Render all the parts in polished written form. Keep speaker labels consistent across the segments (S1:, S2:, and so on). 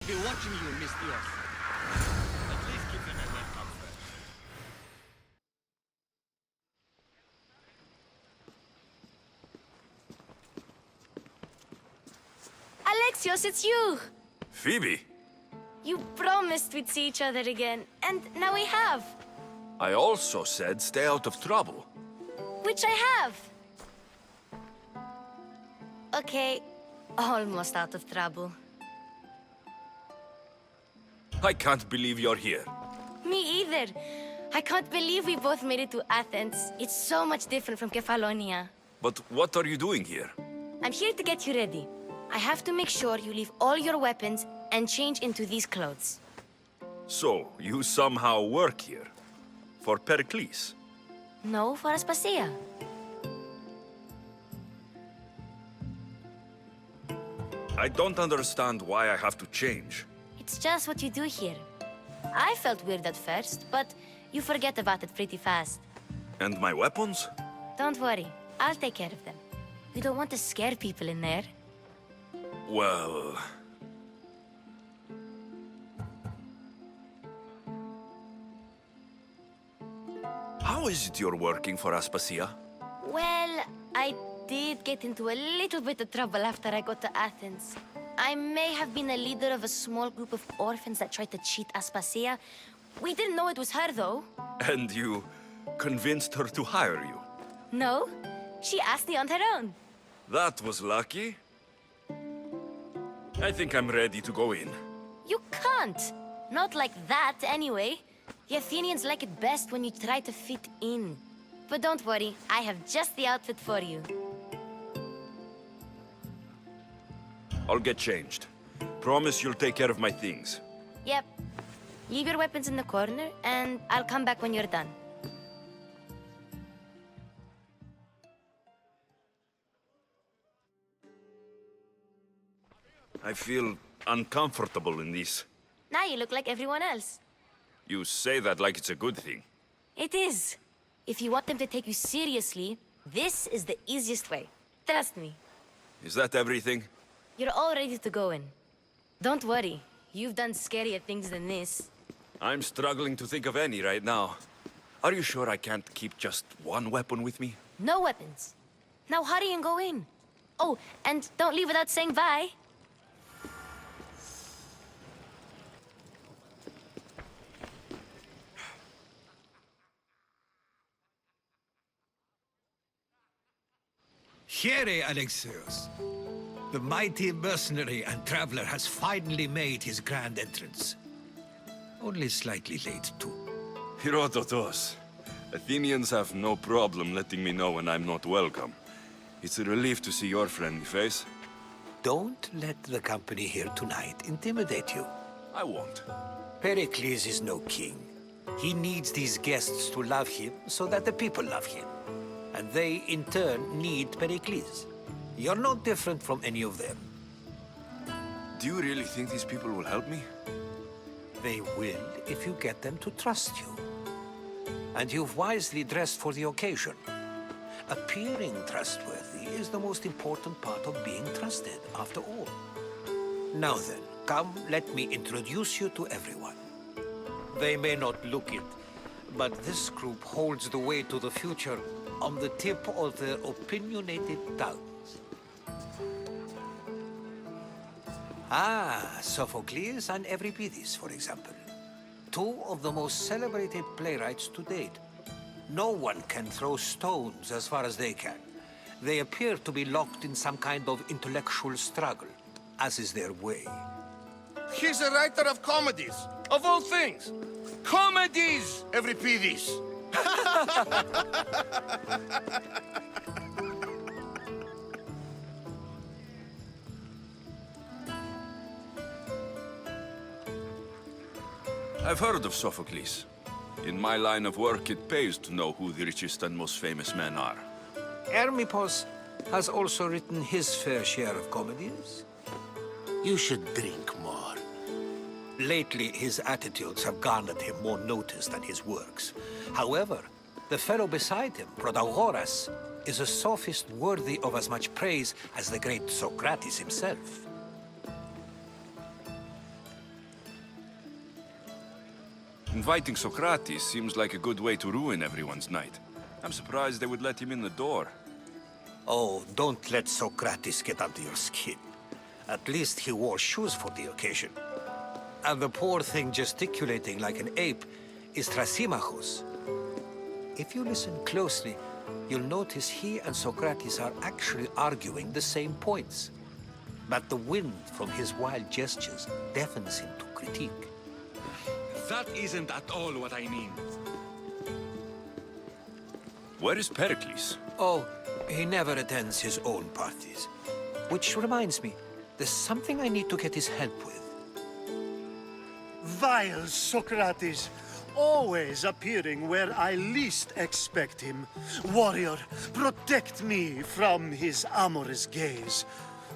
S1: be watching you, Miss Diaz. At least give them a welcome first.
S2: Alexios, it's you!
S3: Phoebe,
S2: You promised we'd see each other again, and now we have.
S3: I also said stay out of trouble.
S2: Which I have. Okay, almost out of trouble.
S3: I can't believe you're here.
S2: Me either. I can't believe we both made it to Athens. It's so much different from Kefalonia.
S3: But what are you doing here?
S2: I'm here to get you ready. I have to make sure you leave all your weapons and change into these clothes.
S3: So, you somehow work here? For Pericles?
S2: No, for Aspasia.
S3: I don't understand why I have to change.
S2: It's just what you do here. I felt weird at first, but you forget about it pretty fast.
S3: And my weapons?
S2: Don't worry, I'll take care of them. We don't want to scare people in there.
S3: Well... How is it you're working for Aspasia?
S2: Well, I did get into a little bit of trouble after I got to Athens. I may have been a leader of a small group of orphans that tried to cheat Aspasia. We didn't know it was her, though.
S3: And you convinced her to hire you?
S2: No, she asked me on her own.
S3: That was lucky. I think I'm ready to go in.
S2: You can't. Not like that, anyway. The Athenians like it best when you try to fit in. But don't worry, I have just the outfit for you.
S3: I'll get changed. Promise you'll take care of my things.
S2: Yep. Leave your weapons in the corner, and I'll come back when you're done.
S3: I feel uncomfortable in this.
S2: Now you look like everyone else.
S3: You say that like it's a good thing.
S2: It is. If you want them to take you seriously, this is the easiest way. Trust me.
S3: Is that everything?
S2: You're all ready to go in. Don't worry. You've done scarier things than this.
S3: I'm struggling to think of any right now. Are you sure I can't keep just one weapon with me?
S2: No weapons. Now hurry and go in. Oh, and don't leave without saying bye.
S4: Here, Alexios. The mighty mercenary and traveler has finally made his grand entrance. Only slightly late, too.
S3: Herodotos. Athenians have no problem letting me know when I'm not welcome. It's a relief to see your friendly face.
S4: Don't let the company here tonight intimidate you.
S3: I won't.
S4: Pericles is no king. He needs these guests to love him so that the people love him. And they, in turn, need Pericles. You're no different from any of them.
S3: Do you really think these people will help me?
S4: They will if you get them to trust you. And you've wisely dressed for the occasion. Appearing trustworthy is the most important part of being trusted, after all. Now then, come, let me introduce you to everyone. They may not look it, but this group holds the way to the future on the tip of their opinionated tongues. Ah, Sophocles and Euripides, for example. Two of the most celebrated playwrights to date. No one can throw stones as far as they can. They appear to be locked in some kind of intellectual struggle, as is their way.
S5: He's a writer of comedies, of all things. Comedies, Euripides.
S3: I've heard of Sophocles. In my line of work, it pays to know who the richest and most famous men are.
S4: Hermippos has also written his fair share of comedies. You should drink more. Lately, his attitudes have garnered him more notice than his works. However, the fellow beside him, Protagoras, is a sophist worthy of as much praise as the great Socrates himself.
S3: Inviting Socrates seems like a good way to ruin everyone's night. I'm surprised they would let him in the door.
S4: Oh, don't let Socrates get under your skin. At least he wore shoes for the occasion. And the poor thing gesticulating like an ape is Thrasymachos. If you listen closely, you'll notice he and Socrates are actually arguing the same points. But the wind from his wild gestures deafens him to critique.
S6: That isn't at all what I mean.
S3: Where is Pericles?
S4: Oh, he never attends his own parties. Which reminds me, there's something I need to get his help with.
S7: Vile Socrates, always appearing where I least expect him. Warrior, protect me from his amorous gaze.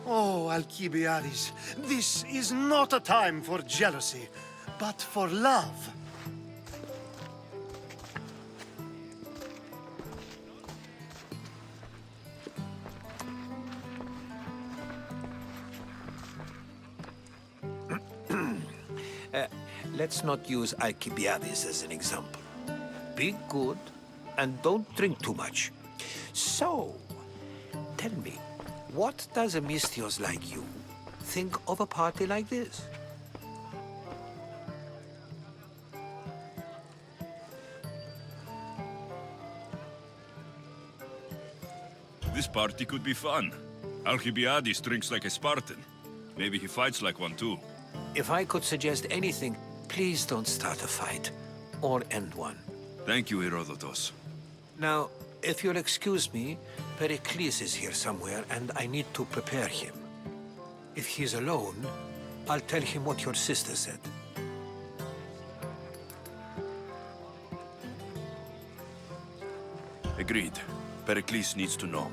S7: Oh, Alcibiades, this is not a time for jealousy, but for love.
S4: Let's not use Alcibiades as an example. Be good and don't drink too much. So, tell me, what does a Mystios like you think of a party like this?
S3: This party could be fun. Alcibiades drinks like a Spartan. Maybe he fights like one too.
S4: If I could suggest anything, please don't start a fight or end one.
S3: Thank you, Herodotus.
S4: Now, if you'll excuse me, Pericles is here somewhere and I need to prepare him. If he's alone, I'll tell him what your sister said.
S3: Agreed. Pericles needs to know.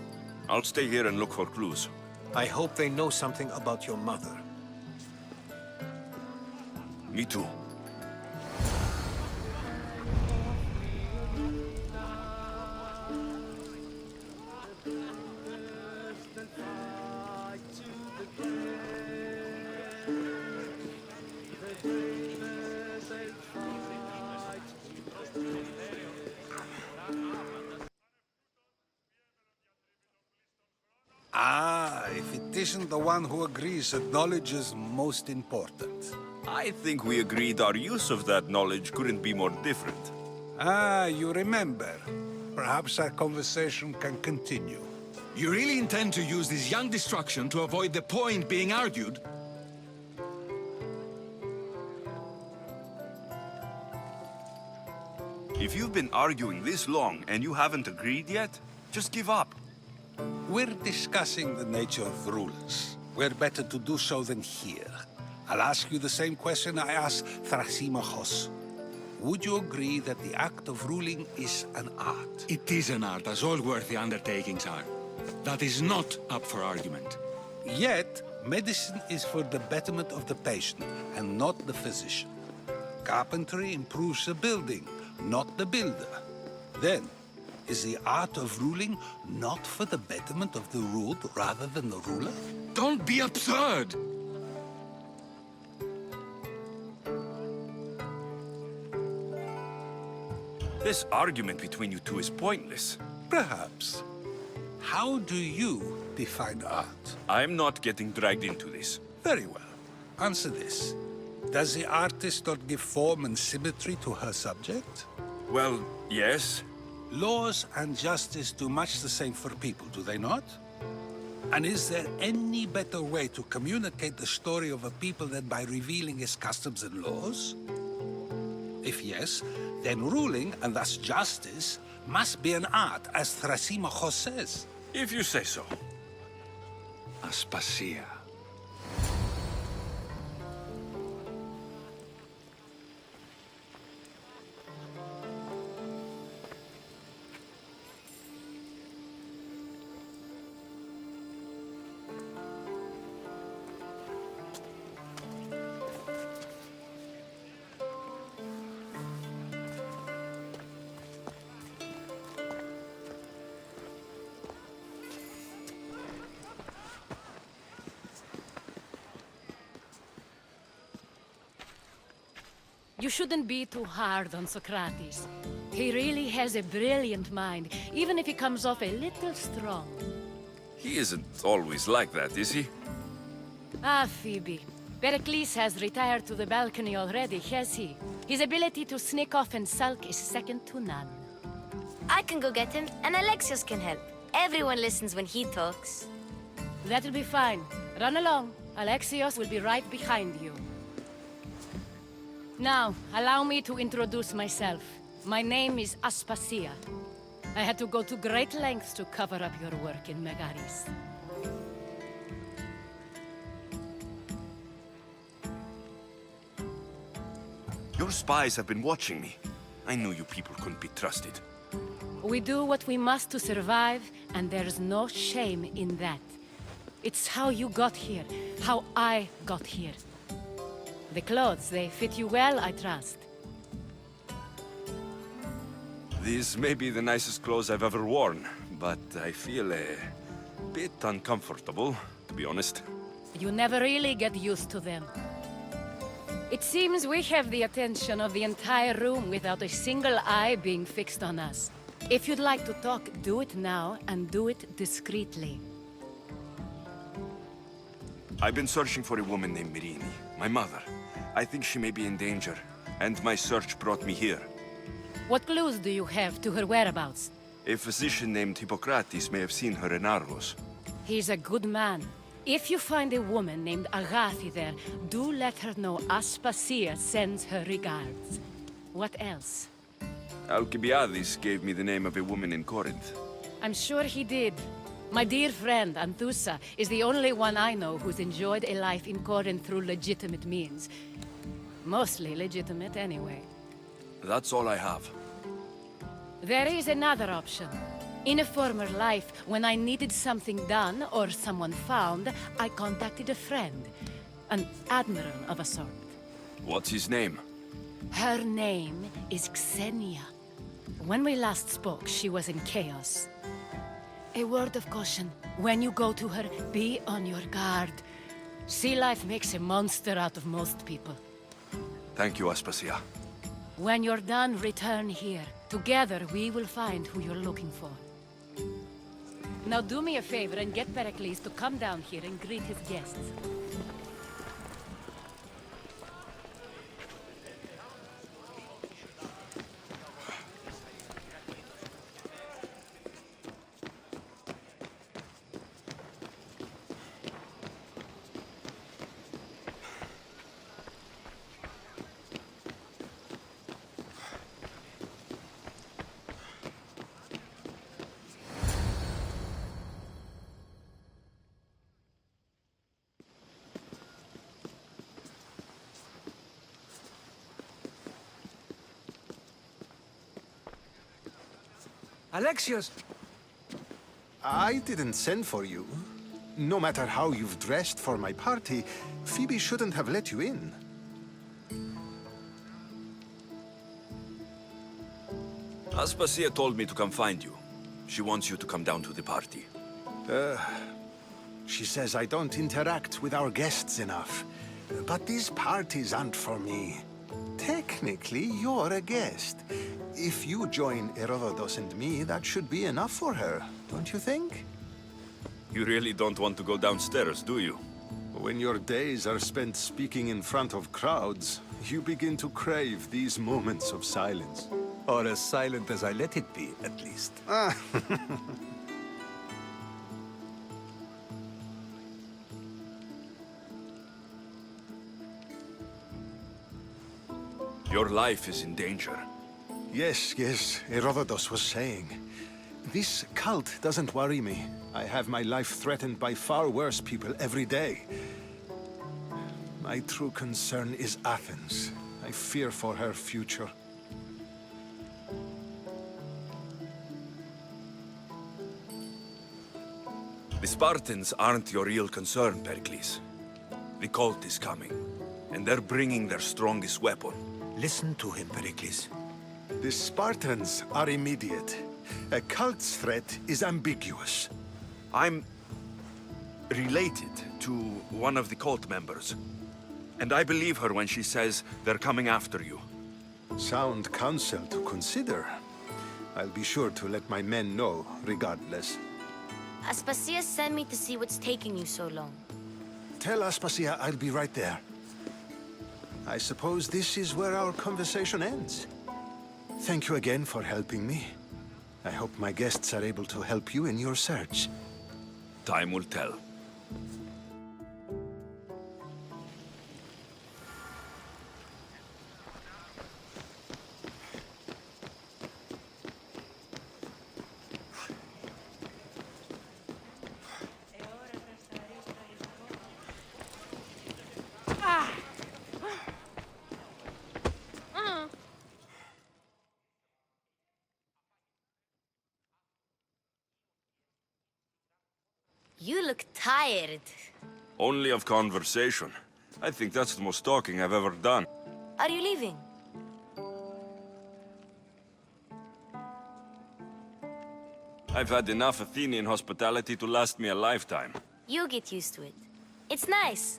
S3: I'll stay here and look for clues.
S4: I hope they know something about your mother.
S3: Me too.
S8: Ah, if it isn't the one who agrees that knowledge is most important.
S3: I think we agreed our use of that knowledge couldn't be more different.
S8: Ah, you remember. Perhaps our conversation can continue.
S6: You really intend to use this young destruction to avoid the point being argued?
S3: If you've been arguing this long and you haven't agreed yet, just give up.
S8: We're discussing the nature of rulers. We're better to do so than here. I'll ask you the same question I asked Thrasymachos. Would you agree that the act of ruling is an art?
S6: It is an art, as all worthy undertakings are. That is not up for argument.
S8: Yet, medicine is for the betterment of the patient and not the physician. Carpentry improves the building, not the builder. Then, is the art of ruling not for the betterment of the ruled rather than the ruler?
S6: Don't be absurd!
S3: This argument between you two is pointless.
S8: Perhaps. How do you define art?
S3: I'm not getting dragged into this.
S8: Very well. Answer this. Does the artist not give form and symmetry to her subject?
S3: Well, yes.
S8: Laws and justice do much the same for people, do they not? And is there any better way to communicate the story of a people than by revealing its customs and laws? If yes, then ruling, and thus justice, must be an art, as Thrasymachos says.
S3: If you say so.
S6: Aspasia.
S9: You shouldn't be too hard on Socrates. He really has a brilliant mind, even if he comes off a little strong.
S3: He isn't always like that, is he?
S9: Ah, Phoebe. Pericles has retired to the balcony already, has he? His ability to sneak off and sulk is second to none.
S2: I can go get him, and Alexios can help. Everyone listens when he talks.
S9: That'll be fine. Run along. Alexios will be right behind you. Now, allow me to introduce myself. My name is Aspasia. I had to go to great lengths to cover up your work in Megaris.
S3: Your spies have been watching me. I knew you people couldn't be trusted.
S9: We do what we must to survive, and there's no shame in that. It's how you got here, how I got here. The clothes, they fit you well, I trust.
S3: These may be the nicest clothes I've ever worn, but I feel a bit uncomfortable, to be honest.
S9: You never really get used to them. It seems we have the attention of the entire room without a single eye being fixed on us. If you'd like to talk, do it now, and do it discreetly.
S3: I've been searching for a woman named Mirini, my mother. I think she may be in danger, and my search brought me here.
S9: What clues do you have to her whereabouts?
S3: A physician named Hippocrates may have seen her in Argos.
S9: He's a good man. If you find a woman named Agathi there, do let her know Aspasia sends her regards. What else?
S3: Alcibiades gave me the name of a woman in Corinth.
S9: I'm sure he did. My dear friend, Anthusa, is the only one I know who's enjoyed a life in Corinth through legitimate means. Mostly legitimate, anyway.
S3: That's all I have.
S9: There is another option. In a former life, when I needed something done or someone found, I contacted a friend. An admiral of a sort.
S3: What's his name?
S9: Her name is Xenia. When we last spoke, she was in chaos. A word of caution. When you go to her, be on your guard. Sea life makes a monster out of most people.
S3: Thank you, Aspasia.
S9: When you're done, return here. Together, we will find who you're looking for. Now do me a favor and get Pericles to come down here and greet his guests.
S4: Alexios!
S10: I didn't send for you. No matter how you've dressed for my party, Phoebe shouldn't have let you in.
S3: Aspasia told me to come find you. She wants you to come down to the party.
S10: She says I don't interact with our guests enough. But these parties aren't for me. Technically, you're a guest. If you join Herodotus and me, that should be enough for her, don't you think?
S3: You really don't want to go downstairs, do you?
S10: When your days are spent speaking in front of crowds, you begin to crave these moments of silence.
S4: Or as silent as I let it be, at least.
S3: Your life is in danger.
S10: Yes, Herodotus was saying. This cult doesn't worry me. I have my life threatened by far worse people every day. My true concern is Athens. I fear for her future.
S3: The Spartans aren't your real concern, Pericles. The cult is coming, and they're bringing their strongest weapon.
S4: Listen to him, Pericles.
S10: The Spartans are immediate. A cult's threat is ambiguous.
S3: I'm related to one of the cult members. And I believe her when she says they're coming after you.
S10: Sound counsel to consider. I'll be sure to let my men know, regardless.
S2: Aspasia sent me to see what's taking you so long.
S10: Tell Aspasia I'll be right there. I suppose this is where our conversation ends. Thank you again for helping me. I hope my guests are able to help you in your search.
S3: Time will tell.
S2: You look tired.
S3: Only of conversation. I think that's the most talking I've ever done.
S2: Are you leaving?
S3: I've had enough Athenian hospitality to last me a lifetime.
S2: You get used to it. It's nice.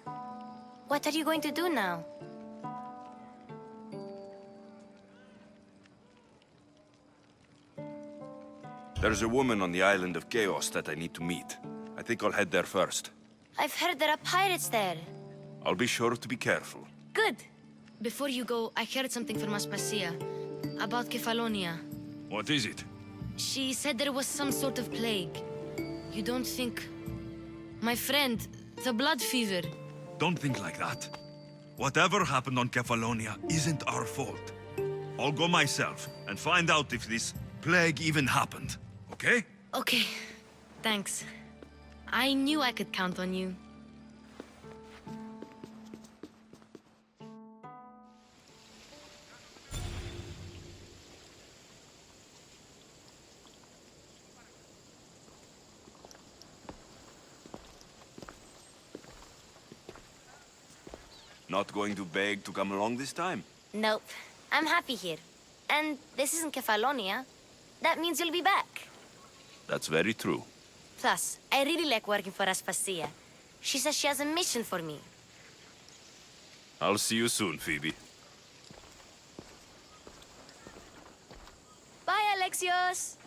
S2: What are you going to do now?
S3: There's a woman on the island of Chaos that I need to meet. I think I'll head there first.
S2: I've heard there are pirates there.
S3: I'll be sure to be careful.
S2: Good. Before you go, I heard something from Aspasia about Kefalonia.
S3: What is it?
S2: She said there was some sort of plague. You don't think... My friend, the blood fever.
S3: Don't think like that. Whatever happened on Kefalonia isn't our fault. I'll go myself and find out if this plague even happened, okay?
S2: Okay, thanks. I knew I could count on you.
S3: Not going to beg to come along this time?
S2: Nope. I'm happy here. And this isn't Kefalonia. That means you'll be back.
S3: That's very true.
S2: Plus, I really like working for Aspasia. She says she has a mission for me.
S3: I'll see you soon, Phoebe.
S2: Bye, Alexios!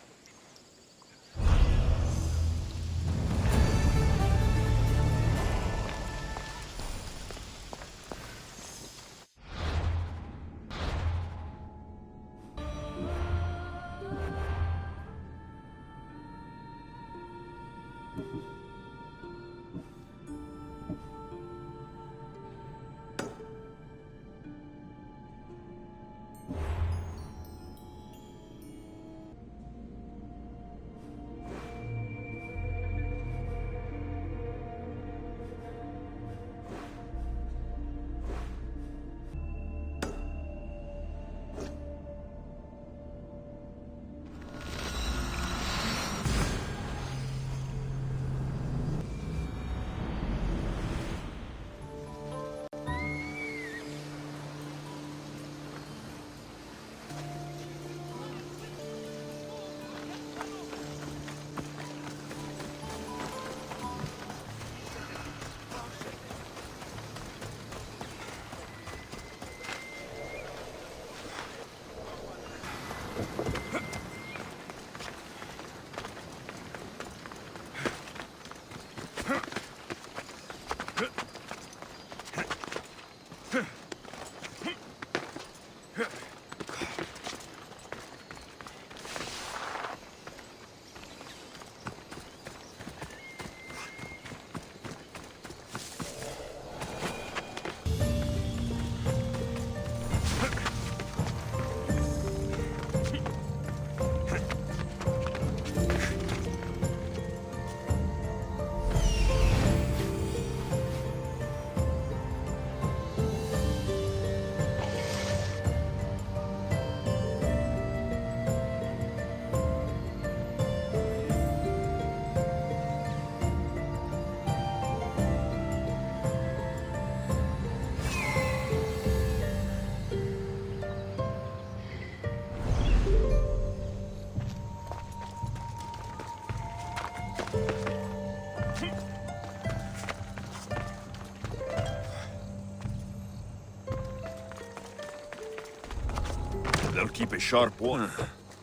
S3: They'll keep a sharp watch.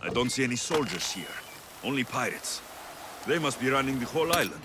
S3: I don't see any soldiers here. Only pirates. They must be running the whole island.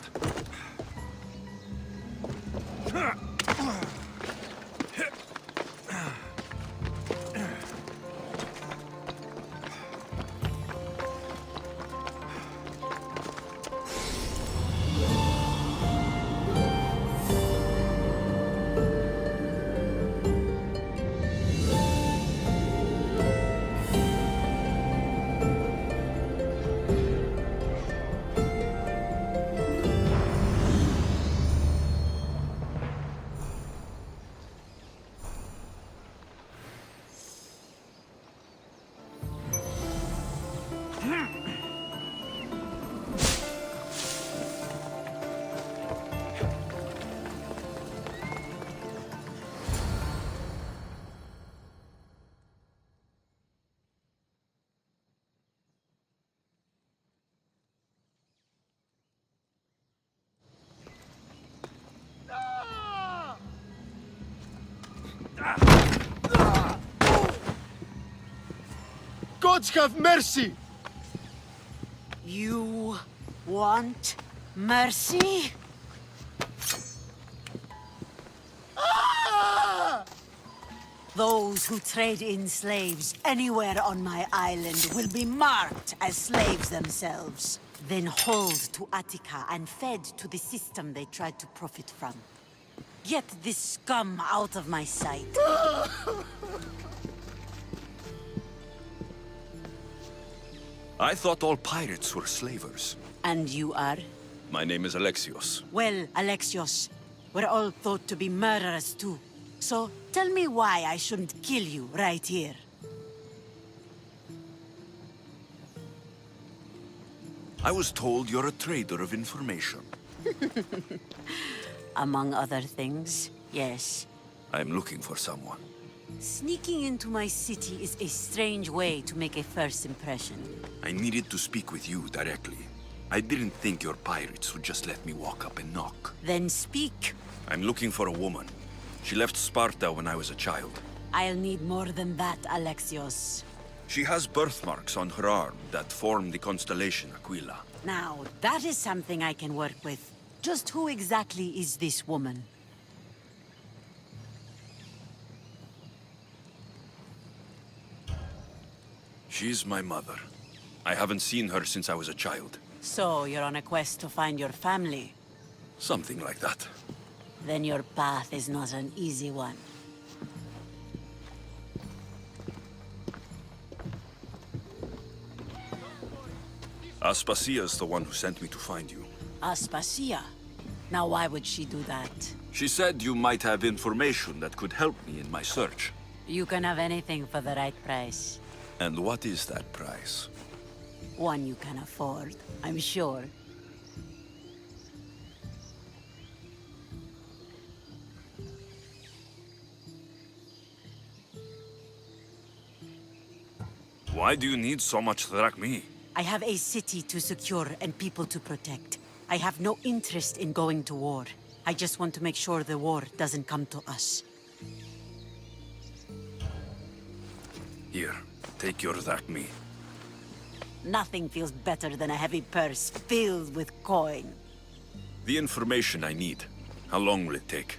S7: Gods have mercy!
S11: You want mercy? Those who trade in slaves anywhere on my island will be marked as slaves themselves, then hauled to Attica and fed to the system they tried to profit from. Get this scum out of my sight.
S3: I thought all pirates were slavers.
S11: And you are?
S3: My name is Alexios.
S11: Well, Alexios, we're all thought to be murderers too. So, tell me why I shouldn't kill you right here.
S3: I was told you're a trader of information.
S11: Among other things, yes.
S3: I'm looking for someone.
S11: Sneaking into my city is a strange way to make a first impression.
S3: I needed to speak with you directly. I didn't think your pirates would just let me walk up and knock.
S11: Then speak.
S3: I'm looking for a woman. She left Sparta when I was a child.
S11: I'll need more than that, Alexios.
S3: She has birthmarks on her arm that form the constellation Aquila.
S11: Now, that is something I can work with. Just who exactly is this woman?
S3: She's my mother. I haven't seen her since I was a child.
S11: So, you're on a quest to find your family?
S3: Something like that.
S11: Then your path is not an easy one.
S3: Aspasia's the one who sent me to find you.
S11: Aspasia? Now why would she do that?
S3: She said you might have information that could help me in my search.
S11: You can have anything for the right price.
S3: And what is that price?
S11: One you can afford, I'm sure.
S3: Why do you need so much drachmi?
S11: I have a city to secure and people to protect. I have no interest in going to war. I just want to make sure the war doesn't come to us.
S3: Here, take your drachmi.
S11: Nothing feels better than a heavy purse filled with coin.
S3: The information I need. How long will it take?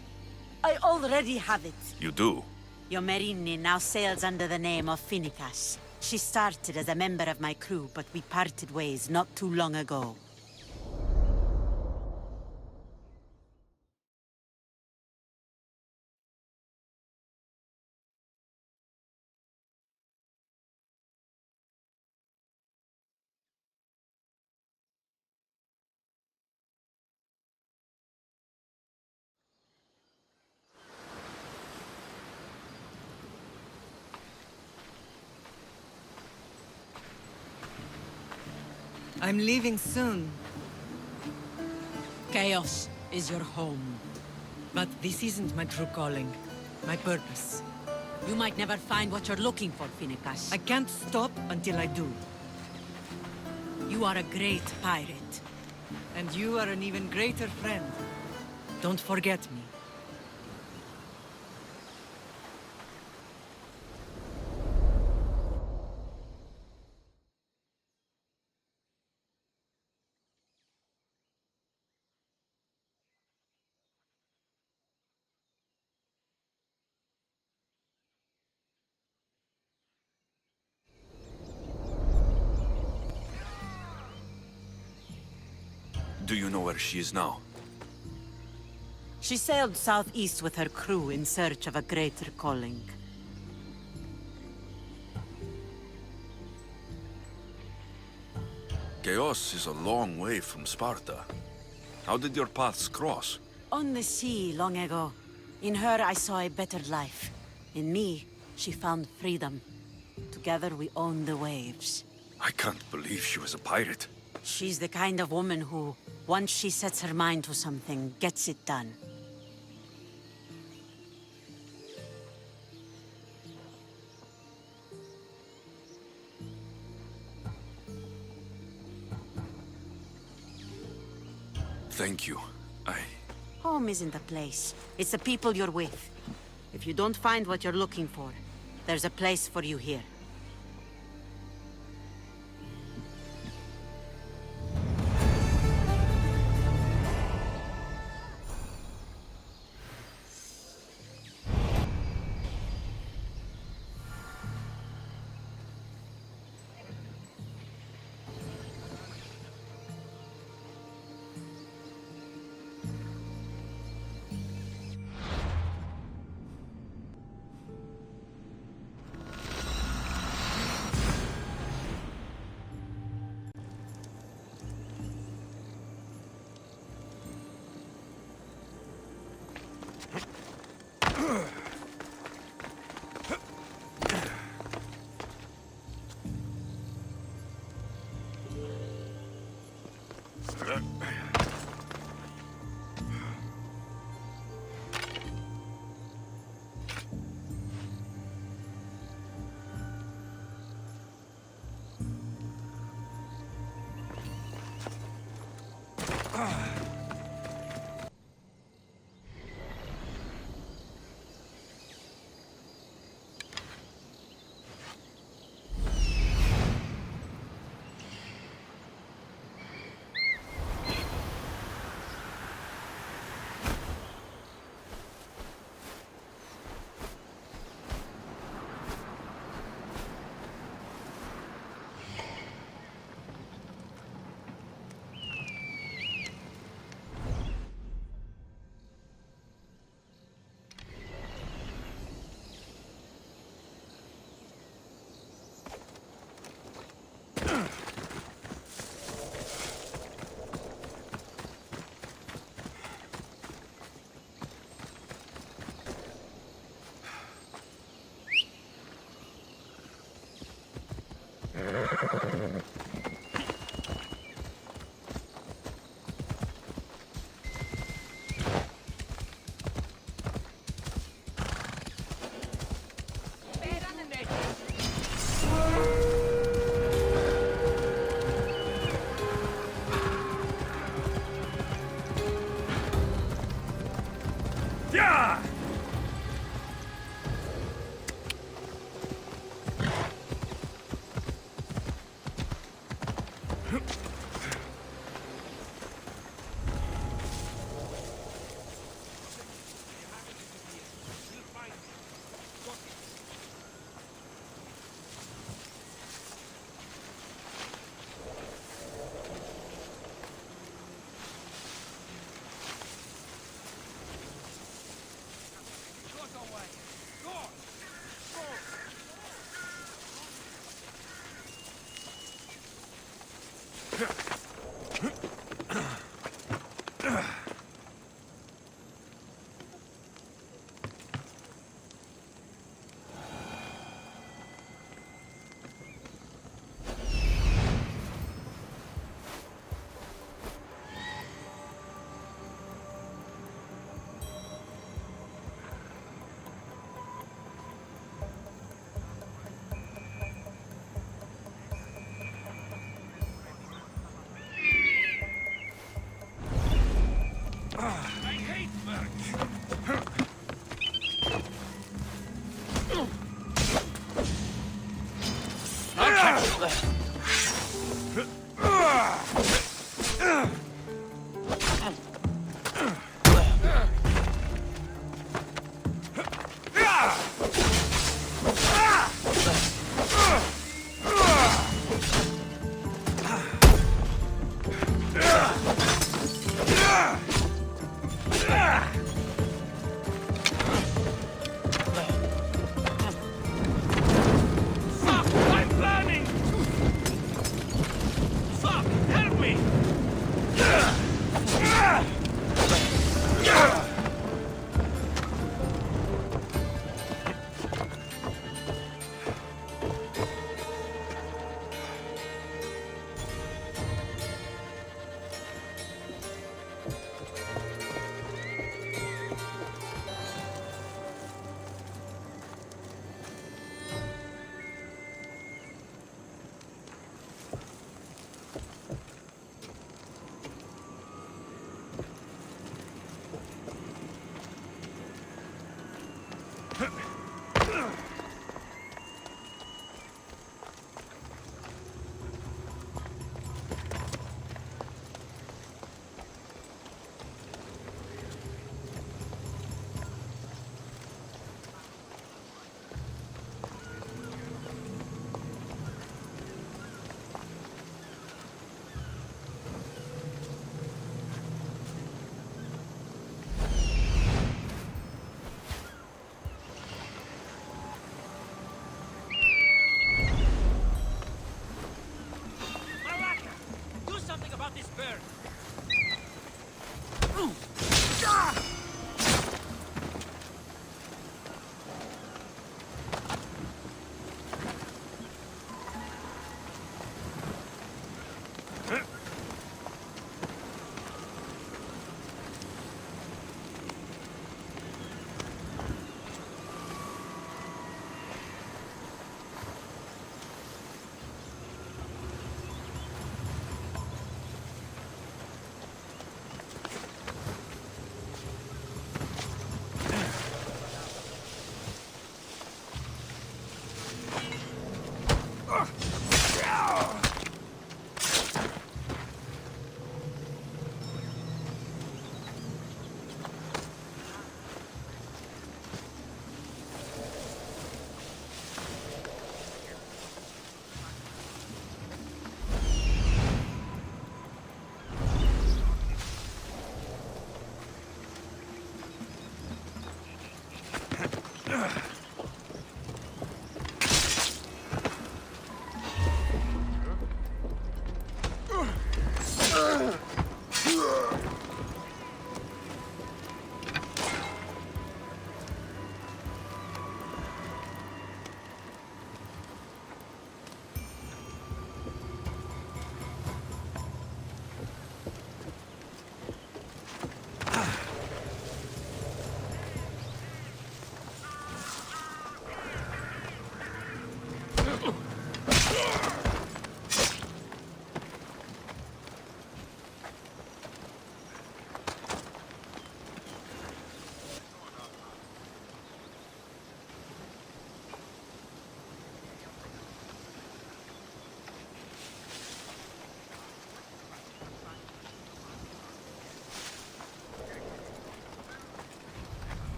S11: I already have it.
S3: You do?
S11: Yomerini now sails under the name of Finicas. She started as a member of my crew, but we parted ways not too long ago.
S12: I'm leaving soon. Chaos is your home. But this isn't my true calling. My purpose.
S11: You might never find what you're looking for, Finicas.
S12: I can't stop until I do.
S11: You are a great pirate.
S12: And you are an even greater friend. Don't forget me.
S3: Do you know where she is now?
S11: She sailed southeast with her crew in search of a greater calling.
S3: Chaos is a long way from Sparta. How did your paths cross?
S11: On the sea long ago. In her I saw a better life. In me, she found freedom. Together we own the waves.
S3: I can't believe she was a pirate.
S11: She's the kind of woman who, once she sets her mind to something, gets it done.
S3: Thank you.
S11: Home isn't a place. It's the people you're with. If you don't find what you're looking for, there's a place for you here.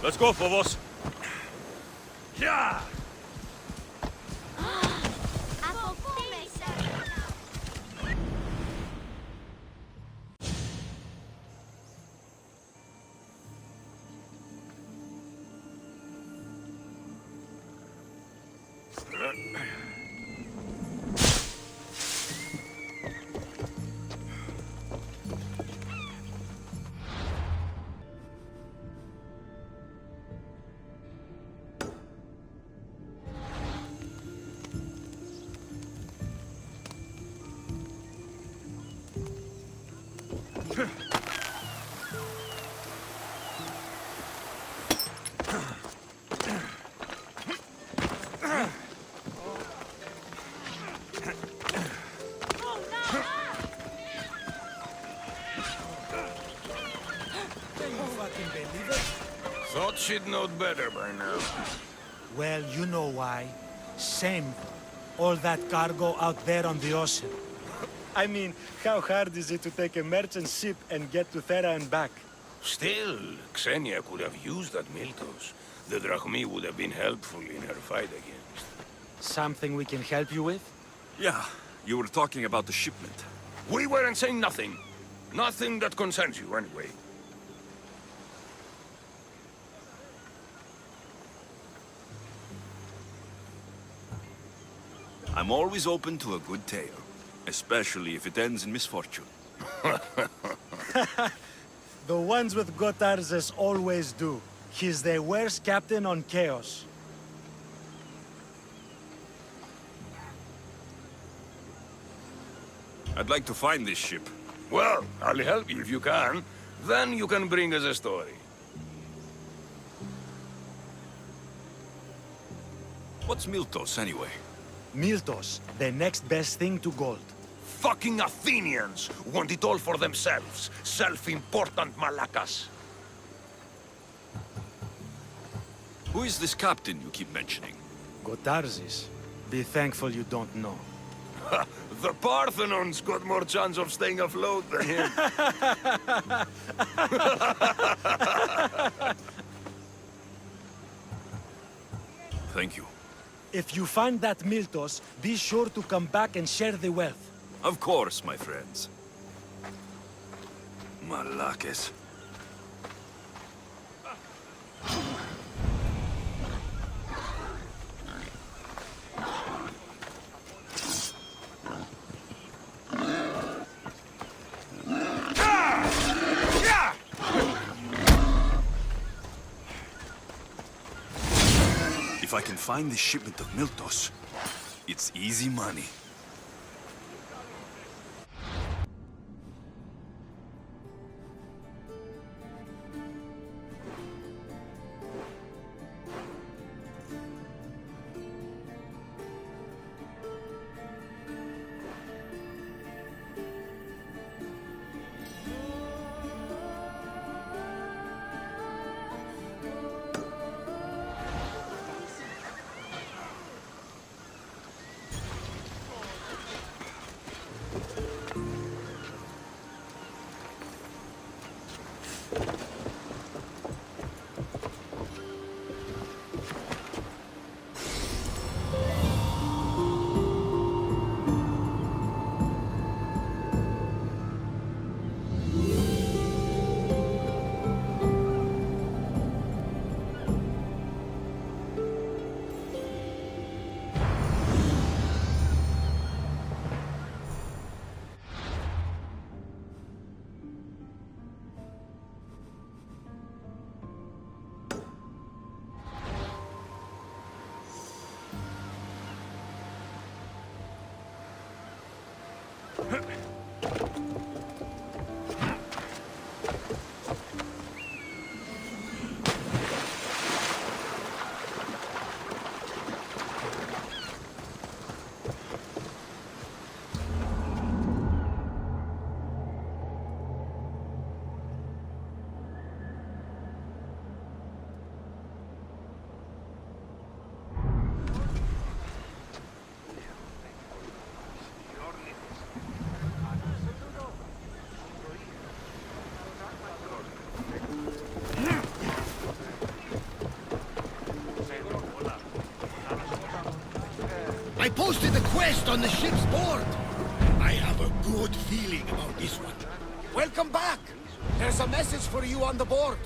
S3: Let's go, Phobos.
S5: Yeah! Thought she'd know better by now.
S13: Well, you know why. Same. All that cargo out there on the ocean. I mean, how hard is it to take a merchant ship and get to Thera and back?
S5: Still, Xenia could have used that Miltos. The Drachmi would have been helpful in her fight against.
S13: Something we can help you with?
S3: Yeah, you were talking about the shipment.
S5: We weren't saying nothing. Nothing that concerns you, anyway.
S3: I'm always open to a good tale, especially if it ends in misfortune.
S13: The ones with Gotarzes always do. He's the worst captain on Chaos.
S3: I'd like to find this ship.
S5: Well, I'll help you if you can. Then you can bring us a story.
S3: What's Miltos, anyway?
S13: Miltos, the next best thing to gold.
S5: Fucking Athenians want it all for themselves. Self-important malacas.
S3: Who is this captain you keep mentioning?
S13: Gotarzes. Be thankful you don't know.
S5: The Parthenon's got more chance of staying afloat than him.
S3: Thank you.
S13: If you find that Miltos, be sure to come back and share the wealth.
S3: Of course, my friends. Malakes. If I can find the shipment of Miltos, it's easy money.
S5: I posted a quest on the ship's board. I have a good feeling about this one. Welcome back. There's a message for you on the board.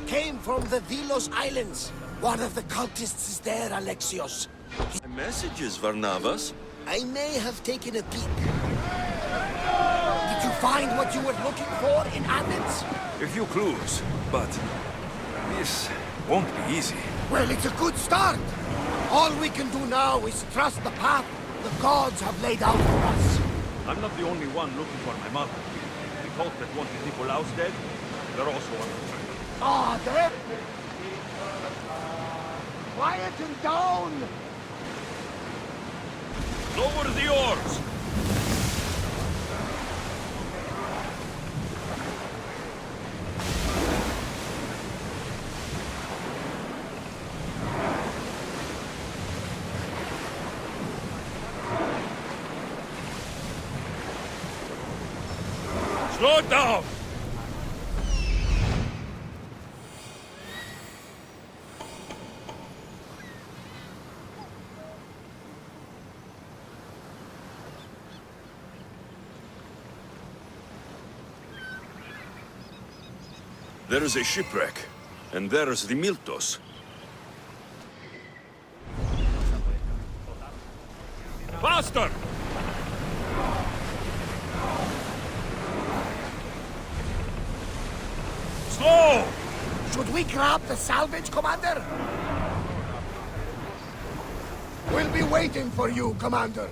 S5: Came from the Vilos Islands. One of the cultists is there, Alexios.
S3: Messages, Varnavas.
S5: I may have taken a peek. Did you find what you were looking for in Athens?
S3: A few clues, but this won't be easy.
S5: Well, it's a good start. All we can do now is trust the path the gods have laid out for us.
S3: I'm not the only one looking for my mother. The cult that wanted Nikolaus dead, they're also on the track.
S5: Ah, there! Quieten down!
S3: Lower the oars! Slow it down! There is a shipwreck, and there's the Miltos. Faster! Slow!
S5: Should we grab the salvage, Commander? We'll be waiting for you, Commander.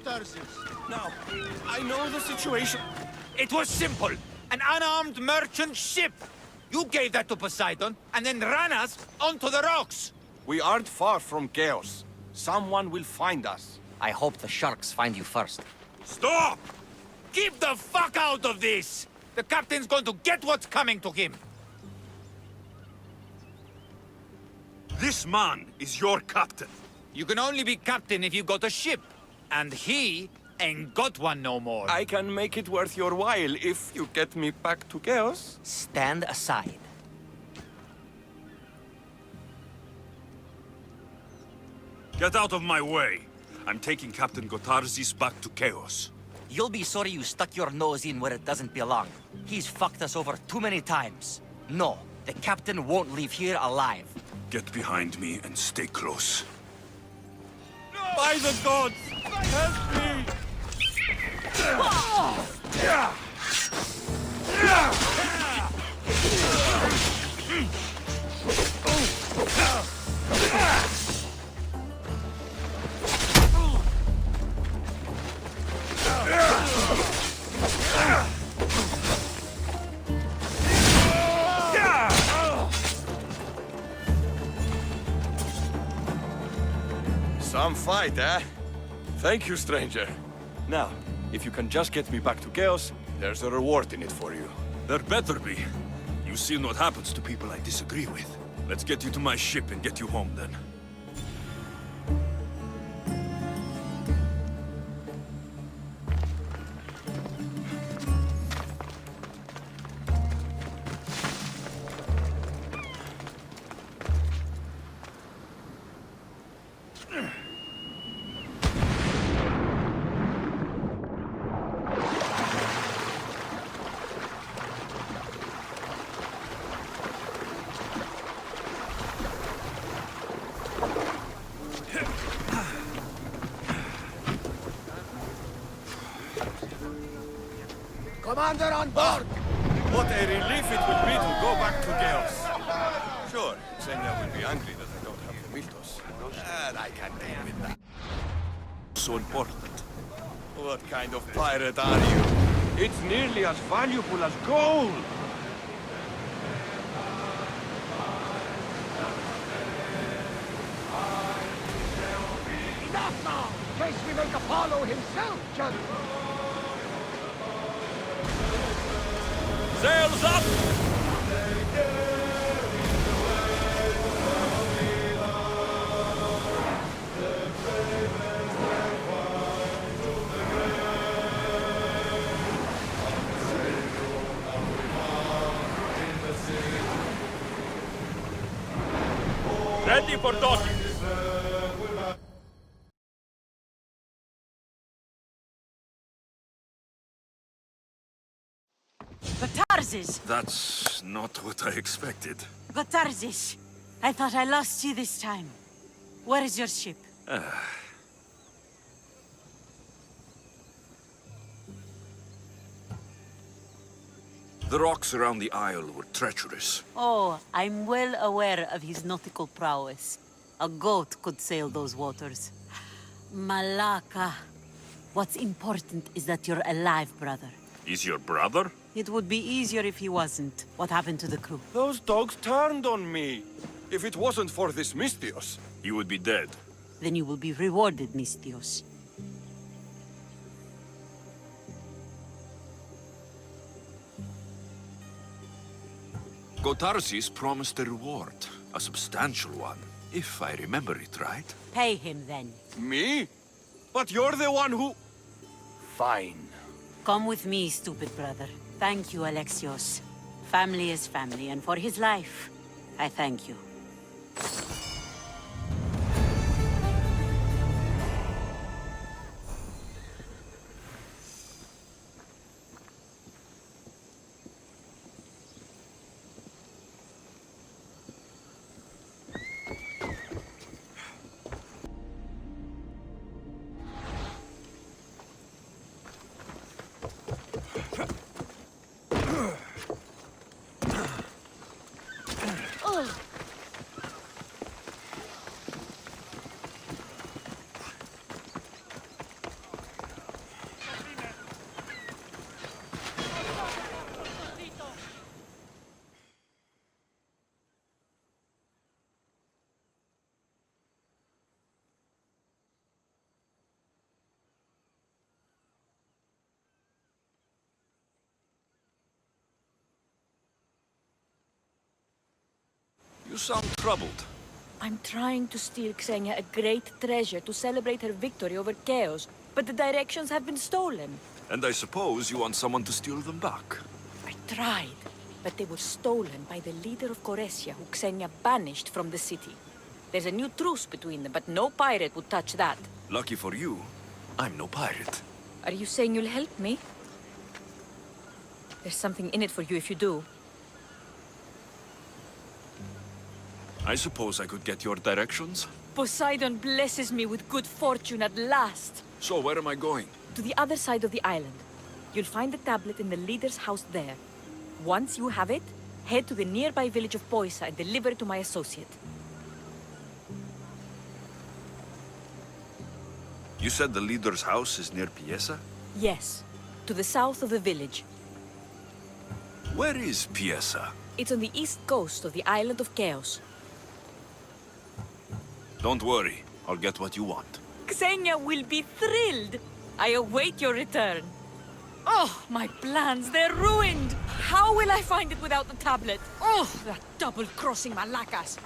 S5: Tarsis.
S1: Now, I know the situation. It was simple. An unarmed merchant ship. You gave that to Poseidon, and then ran us onto the rocks.
S14: We aren't far from chaos. Someone will find us.
S15: I hope the sharks find you first.
S3: Stop!
S1: Keep the fuck out of this! The captain's going to get what's coming to him.
S3: This man is your captain.
S1: You can only be captain if you got a ship. And he ain't got one no more.
S14: I can make it worth your while if you get me back to chaos.
S15: Stand aside.
S3: Get out of my way. I'm taking Captain Gotarzis back to chaos.
S15: You'll be sorry you stuck your nose in where it doesn't belong. He's fucked us over too many times. No, the captain won't leave here alive.
S3: Get behind me and stay close.
S1: By the gods! Help me!
S14: Some fight, eh? Thank you, stranger. Now, if you can just get me back to chaos, there's a reward in it for you.
S3: There better be. You've seen what happens to people I disagree with. Let's get you to my ship and get you home then.
S5: Commander on board!
S14: What a relief it will be to go back to chaos. Sure, Xenia will be angry that I don't have the Miltos. And I can deal with that.
S3: So important.
S14: What kind of pirate are you? It's nearly as valuable as gold!
S5: Enough now! In case we make Apollo himself judge.
S3: Sails up! Ready for docking!
S11: Gotarzis!
S3: That's not what I expected.
S11: Gotarzis! I thought I lost you this time. Where is your ship?
S3: The rocks around the isle were treacherous.
S11: Oh, I'm well aware of his nautical prowess. A goat could sail those waters. Malaka. What's important is that you're alive, brother.
S3: Is your brother?
S11: It would be easier if he wasn't. What happened to the crew?
S14: Those dogs turned on me. If it wasn't for this Mystios,
S3: You would be dead.
S11: Then you will be rewarded, Mystios.
S3: Gotarzis promised a reward. A substantial one, if I remember it right.
S11: Pay him, then.
S14: Me? But you're the one who... Fine.
S11: Come with me, stupid brother. Thank you, Alexios. Family is family, and for his life, I thank you.
S14: sound troubled.
S9: I'm trying to steal Xenia a great treasure to celebrate her victory over Chaos, but the directions have been stolen.
S14: And I suppose you want someone to steal them back.
S9: I tried, but they were stolen by the leader of Goresia, who Xenia banished from the city. There's a new truce between them, but no pirate would touch that.
S14: Lucky for you, I'm no pirate.
S9: Are you saying you'll help me? There's something in it for you if you do.
S14: I suppose I could get your directions?
S9: Poseidon blesses me with good fortune at last.
S14: So where am I going?
S9: To the other side of the island. You'll find the tablet in the leader's house there. Once you have it, head to the nearby village of Poisa and deliver it to my associate.
S14: You said the leader's house is near Piesa?
S9: Yes, to the south of the village.
S14: Where is Piesa?
S9: It's on the east coast of the island of Chaos.
S14: Don't worry, I'll get what you want.
S9: Xenia will be thrilled. I await your return. Oh, my plans, they're ruined. How will I find it without the tablet? Oh, that double-crossing malacas.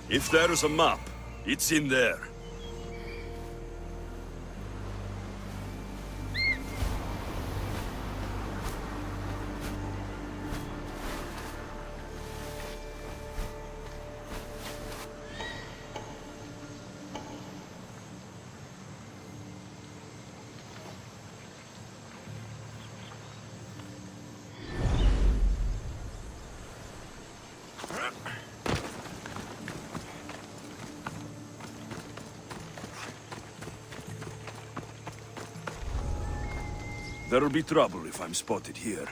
S3: If there's a map, it's in there. There'll be trouble if I'm spotted here.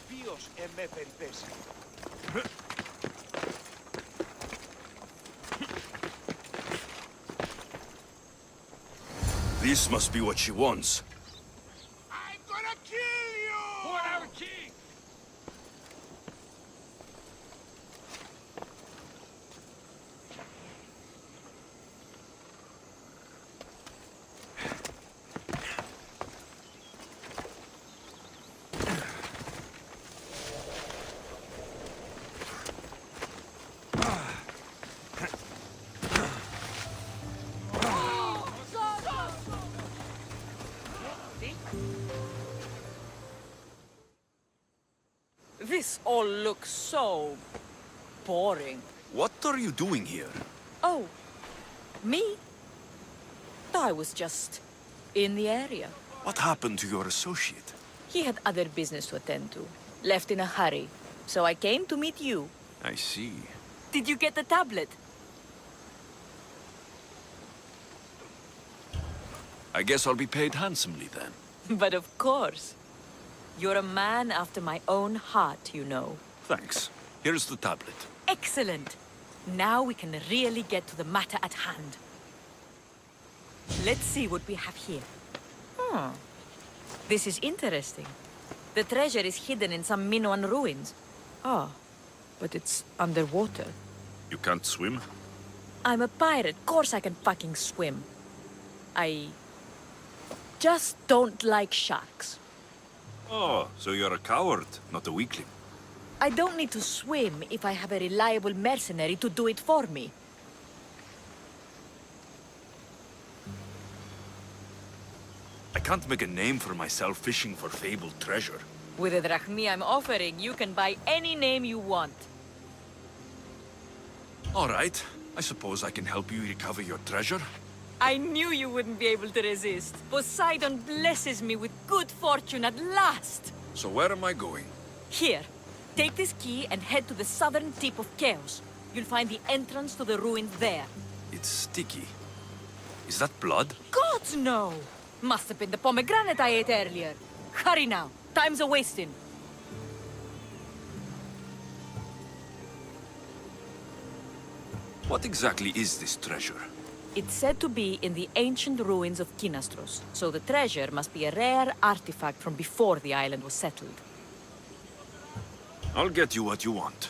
S5: Ποιος εμέ περιπέσει.
S3: This must be what she wants.
S5: I'm gonna kill you! For our king!
S9: This all looks so boring.
S14: What are you doing here?
S9: Oh, me? I was just in the area.
S14: What happened to your associate?
S9: He had other business to attend to. Left in a hurry. So I came to meet you.
S14: I see.
S9: Did you get the tablet?
S14: I guess I'll be paid handsomely then.
S9: But of course. You're a man after my own heart, you know.
S14: Thanks. Here's the tablet.
S9: Excellent. Now we can really get to the matter at hand. Let's see what we have here. This is interesting. The treasure is hidden in some Minoan ruins. Ah, but it's underwater.
S3: You can't swim?
S9: I'm a pirate. Course I can fucking swim. I just don't like sharks.
S3: Oh, so you're a coward, not a weakling.
S9: I don't need to swim if I have a reliable mercenary to do it for me.
S3: I can't make a name for myself fishing for fabled treasure.
S9: With the drachmi I'm offering, you can buy any name you want.
S14: All right. I suppose I can help you recover your treasure.
S9: I knew you wouldn't be able to resist. Poseidon blesses me with good fortune at last.
S14: So where am I going?
S16: Here, take this key and head to the southern tip of Chaos. You'll find the entrance to the ruins there.
S14: It's sticky. Is that blood?
S16: God, no! Must have been the pomegranate I ate earlier. Hurry now. Time's a-wasting.
S14: What exactly is this treasure?
S16: It's said to be in the ancient ruins of Kinastros, so the treasure must be a rare artifact from before the island was settled.
S3: I'll get you what you want.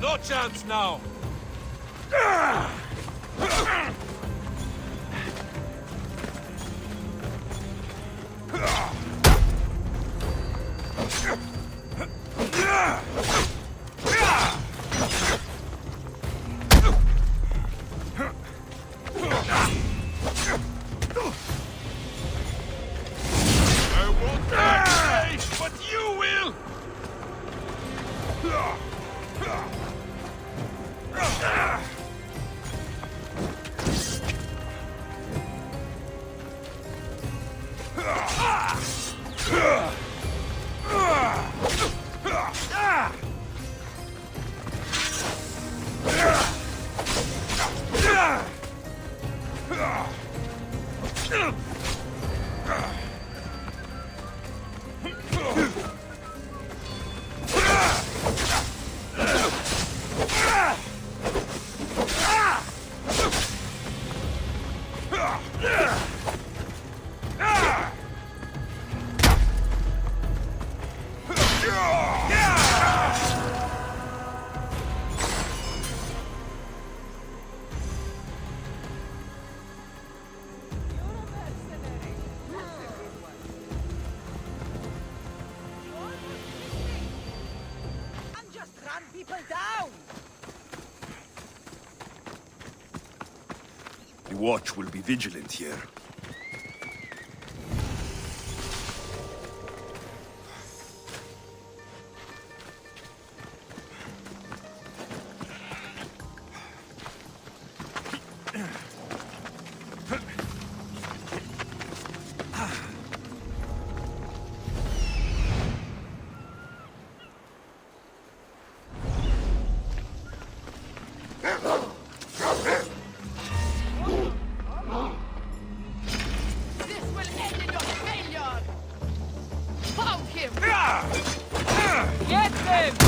S13: No chance now!
S3: I won't die, but you will! The watch will be vigilant here.
S16: Get them!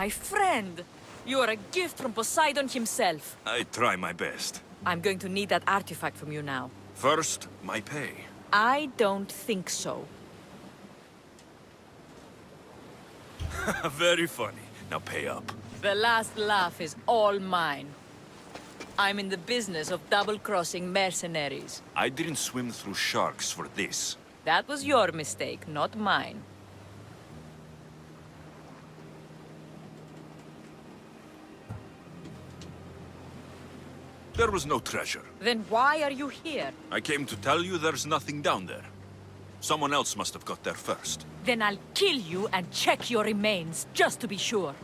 S16: My friend! You are a gift from Poseidon himself.
S3: I try my best.
S16: I'm going to need that artifact from you now.
S3: First, my pay.
S16: I don't think so.
S3: Very funny. Now pay up.
S16: The last laugh is all mine. I'm in the business of double-crossing mercenaries.
S3: I didn't swim through sharks for this.
S16: That was your mistake, not mine.
S3: There was no treasure.
S16: Then why are you here?
S3: I came to tell you there's nothing down there. Someone else must have got there first.
S16: Then I'll kill you and check your remains, just to be sure.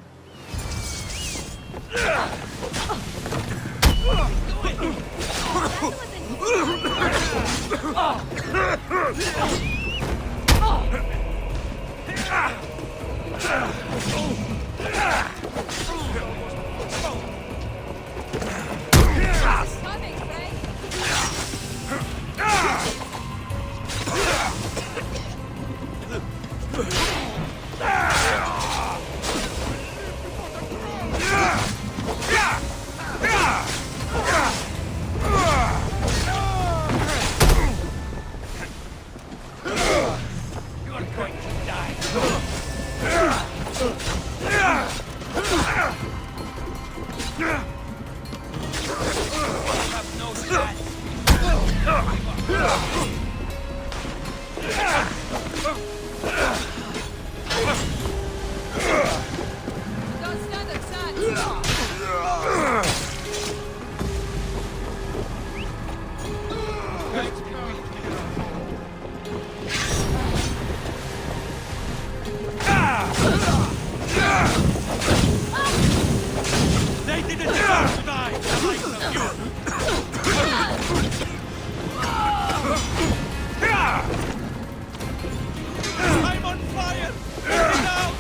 S1: They didn't deserve to die, the likes of you! I'm on fire! Get it out!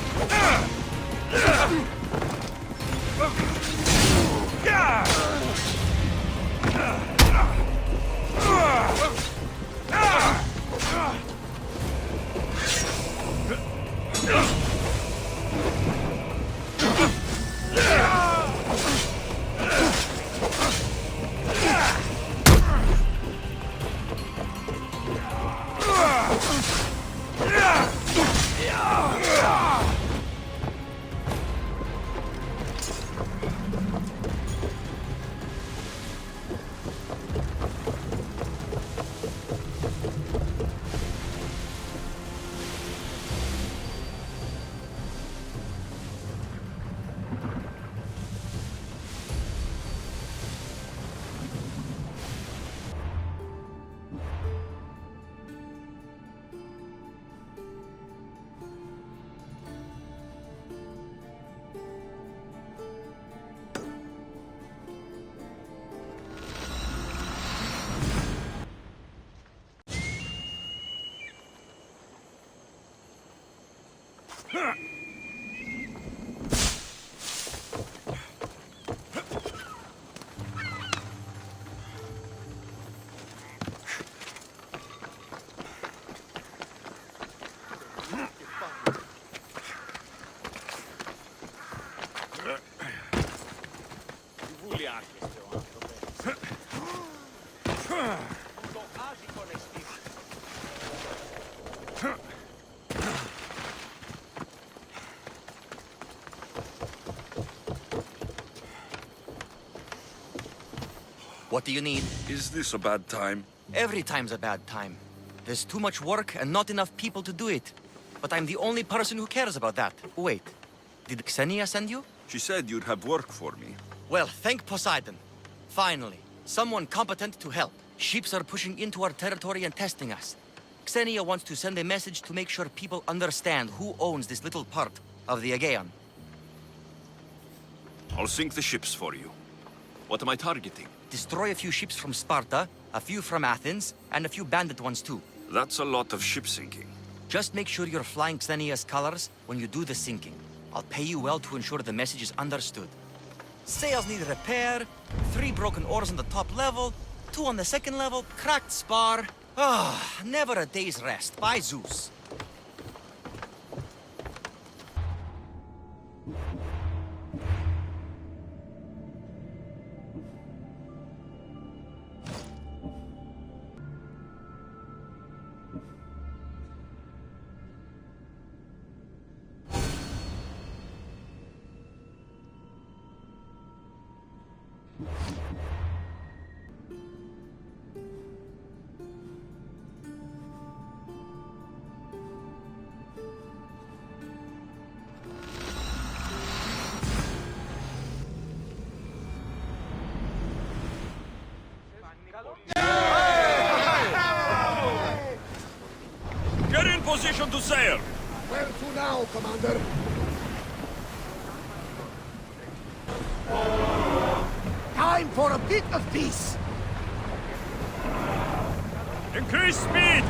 S15: What do you need?
S3: Is this a bad time?
S15: Every time's a bad time. There's too much work and not enough people to do it. But I'm the only person who cares about that. Wait, did Xenia send you?
S3: She said you'd have work for me.
S15: Well, thank Poseidon. Finally, someone competent to help. Ships are pushing into our territory and testing us. Xenia wants to send a message to make sure people understand who owns this little part of the Aegean.
S3: I'll sink the ships for you. What am I targeting?
S15: Destroy a few ships from Sparta, a few from Athens, and a few bandit ones too.
S3: That's a lot of ship sinking.
S15: Just make sure you're flying Xenia's colors when you do the sinking. I'll pay you well to ensure the message is understood. Sails need repair, 3 broken oars on the top level, 2 on the second level, cracked spar. Ah, never a day's rest. By Zeus.
S3: position to sail!
S5: Where to now, Commander? Time for a bit of peace!
S3: Increase speed!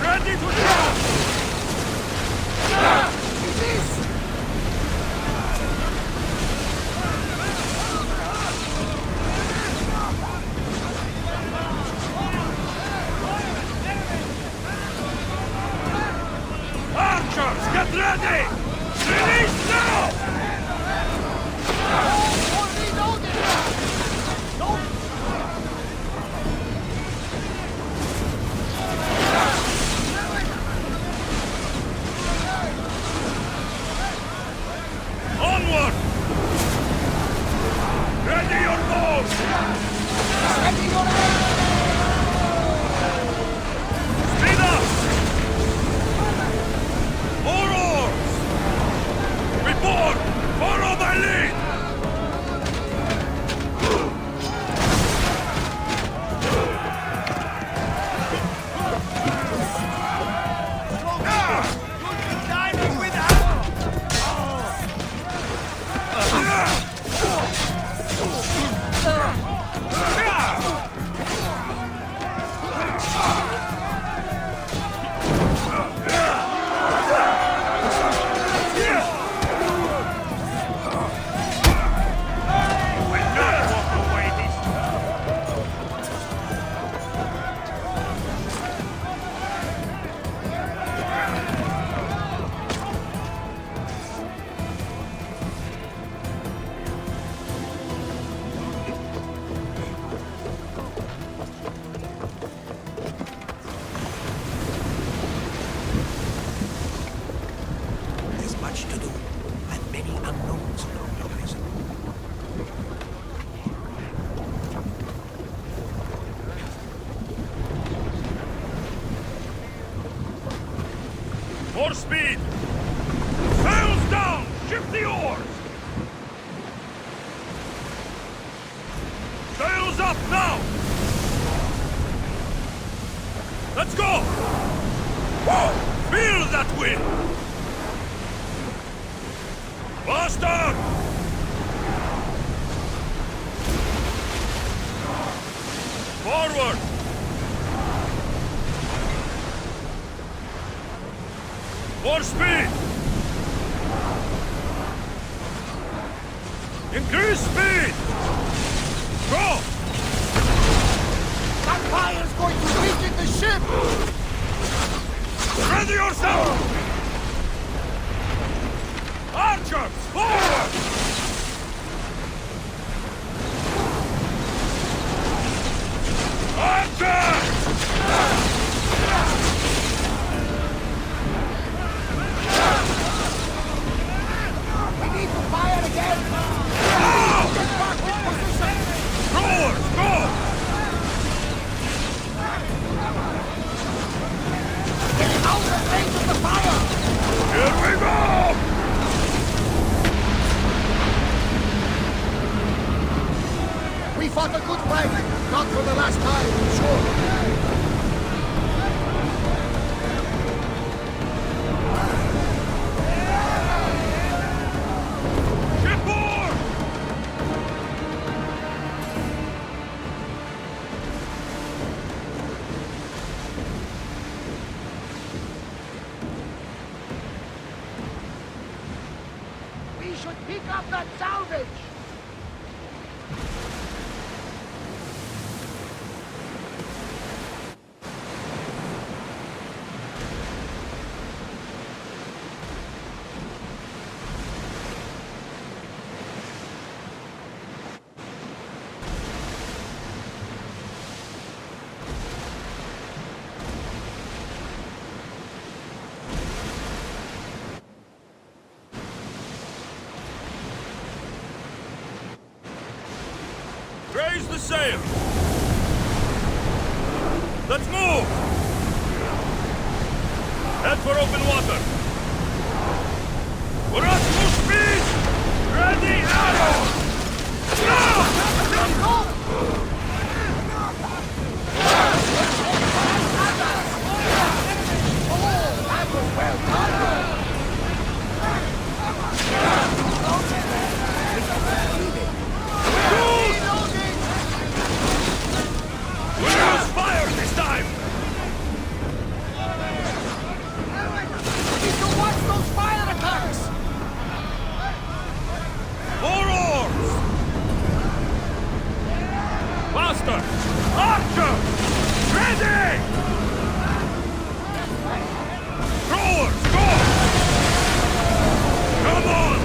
S3: Ready to jump! Archers, get ready! Release now! Onward! Ready your bows! Ready your Speed up! More oars! Report! Follow my lead!
S1: Diving with
S4: There's much to do, and many unknowns along the horizon.
S3: More speed! Sails down! Shift the oars! Sails up now! Let's go! Whoa! Feel that wind! Blast out! Forward! More speed! Increase speed! Go!
S5: That fire's going to weaken the ship!
S3: Ready yourself! Archers, forward! Archers!
S5: We need to fire again! Get back in position!
S3: Rowers, go!
S5: Get out of range of the fire!
S3: Here we go!
S5: We fought a good fight, not for the last time, sure.
S3: Shipboard!
S5: We should pick up that salvage!
S3: Raise the sail! Let's move! Head for open water! For us, full speed! Ready, arrow! We'll use fire this time!
S5: Need to watch those fire attacks!
S3: More oars! Faster! Archer! Ready! Throwers, go! Come on!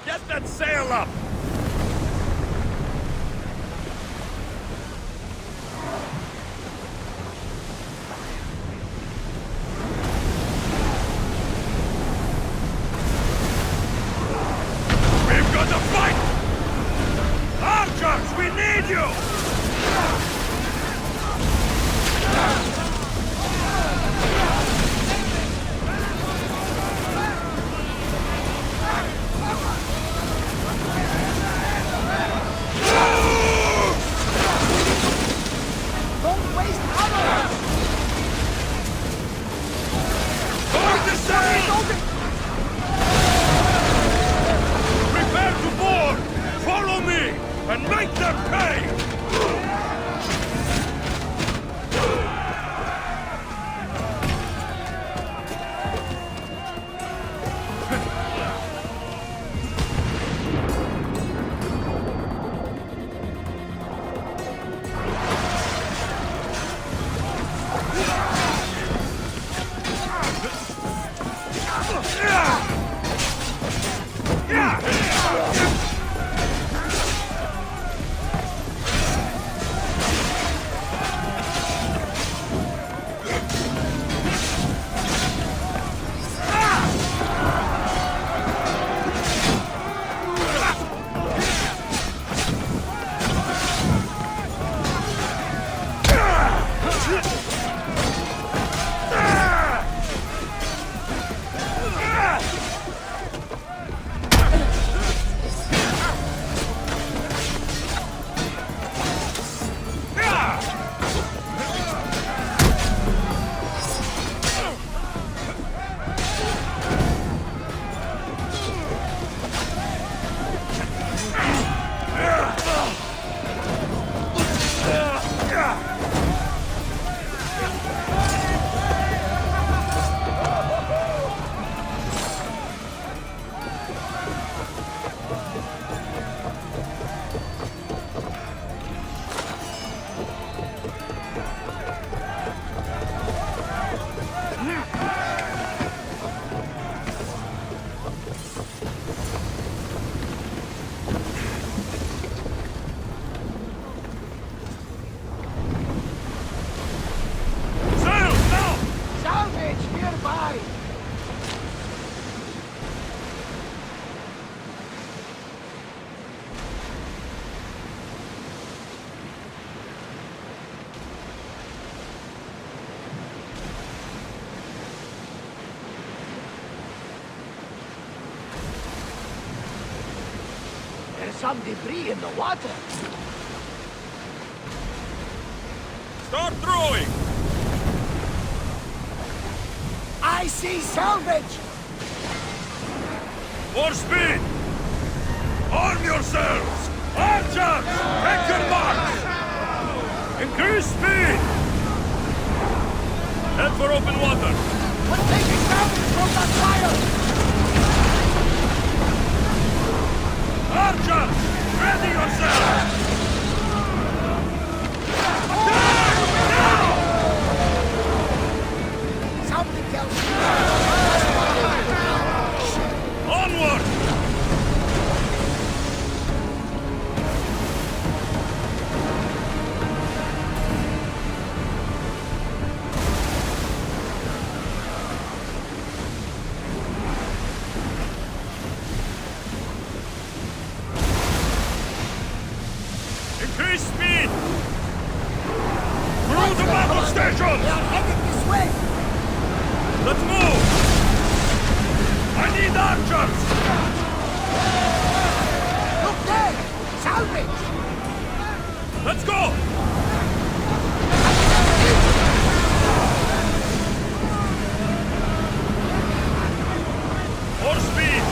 S3: Get that sail up! We've got to fight! Archers, we need you! Prepare to board! Follow me! And make them pay!
S5: There's some debris in the water.
S3: Start throwing!
S5: I see salvage!
S3: More speed! Arm yourselves! Archers! Take your marks! Increase speed! Head for open water!
S5: We're taking salvage from that fire!
S3: Archers! Ready yourselves! Attack! Now!
S5: Something tells me.
S3: Onward! Increase speed! Through the battle station!
S5: They are headed this way!
S3: Let's move! I need archers!
S5: Look there! Salvage!
S3: Let's go! More speed!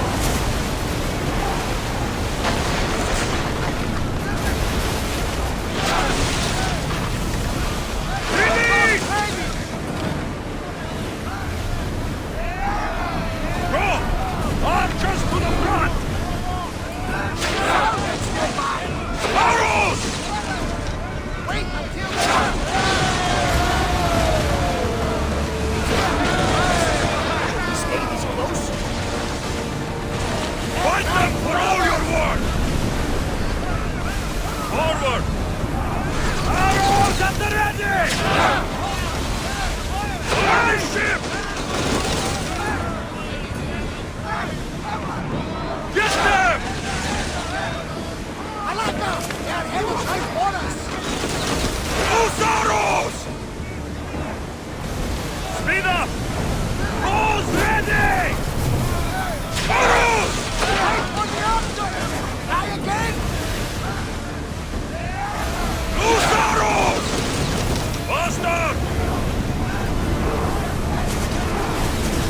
S3: Release! Go! Archers to the front! Arrows!
S5: Wait until stay this close?
S3: Fight them for all your worth! Forward! Arrows at the ready! Fire the ship! Get them!
S5: Alaka! They are headed right for us!
S3: Loose arrows! Speed up! Bows ready! Arrows!
S5: Right for the archer! Try again!
S3: Loose arrows! Faster!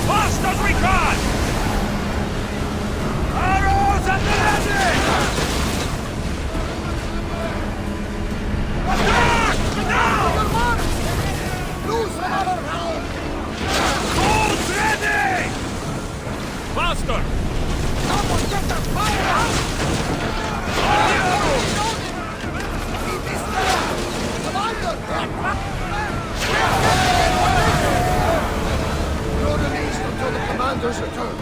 S3: Fast as we can! Arrows at the ready! Attack! Now!
S5: Lose another round!
S3: Bows ready! Faster!
S5: Someone get the fire out!
S3: On the arrows!
S5: Keep this there! Commander! No release until the commander's return.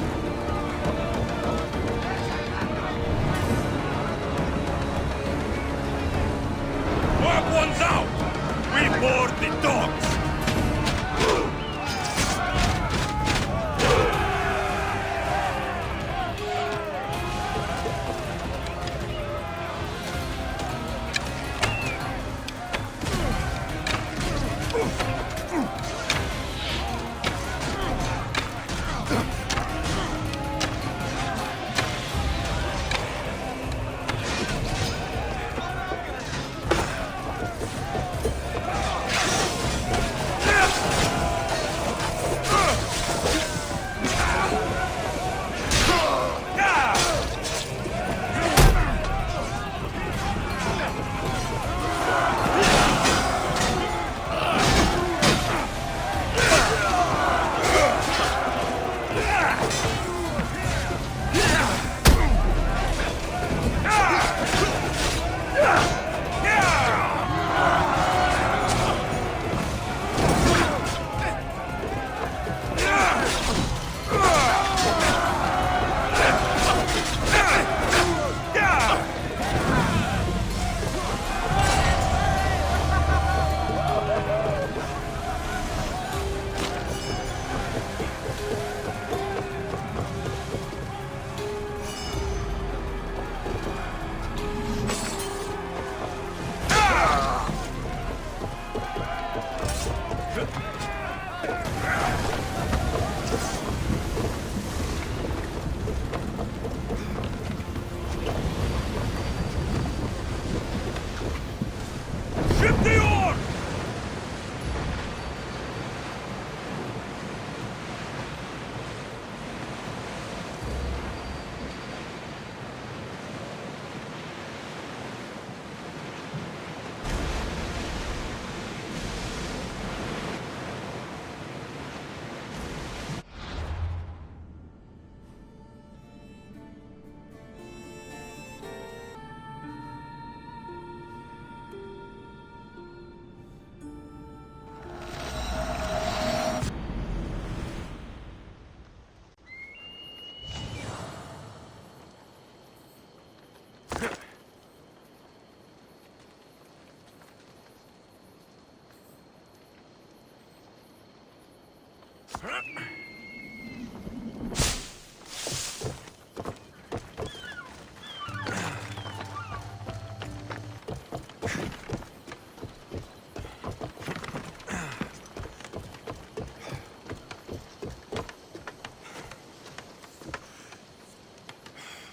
S3: Work one's out! We board the dogs!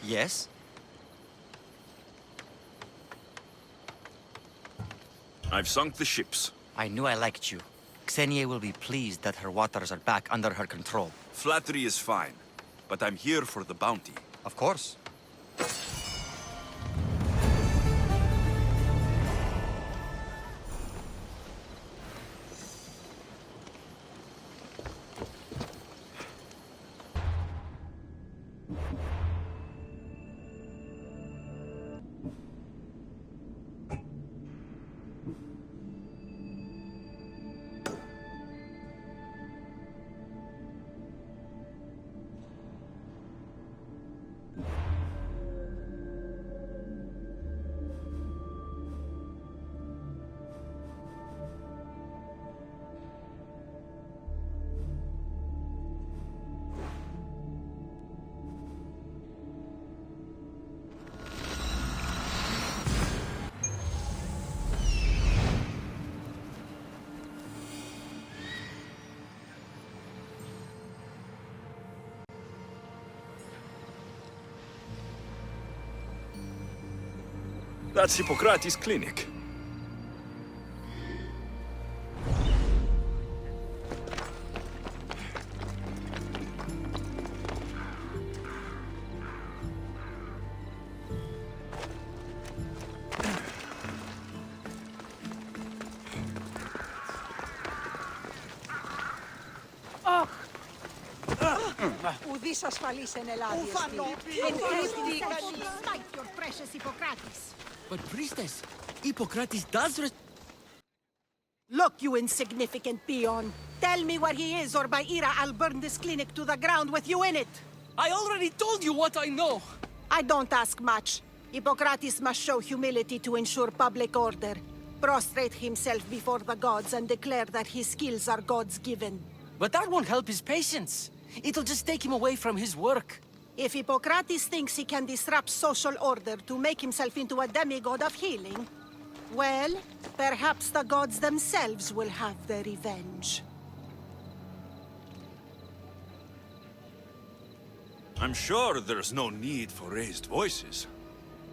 S15: Yes?
S3: I've sunk the ships.
S15: I knew I liked you. Xenia will be pleased that her waters are back under her control.
S3: Flattery is fine, but I'm here for the bounty.
S15: Of course.
S3: That's Hippocrates' clinic.
S11: Ουδής ασφαλής εν Ελλάδη εστί. Εν κρύπτη smite your precious Hippocrates.
S12: But priestess, Hippocrates does
S11: Look, you insignificant peon. Tell me where he is, or by Ira I'll burn this clinic to the ground with you in it.
S12: I already told you what I know.
S11: I don't ask much. Hippocrates must show humility to ensure public order. Prostrate himself before the gods and declare that his skills are gods-given.
S12: But that won't help his patients. It'll just take him away from his work.
S11: If Hippocrates thinks he can disrupt social order to make himself into a demigod of healing, well, perhaps the gods themselves will have their revenge.
S3: I'm sure there's no need for raised voices.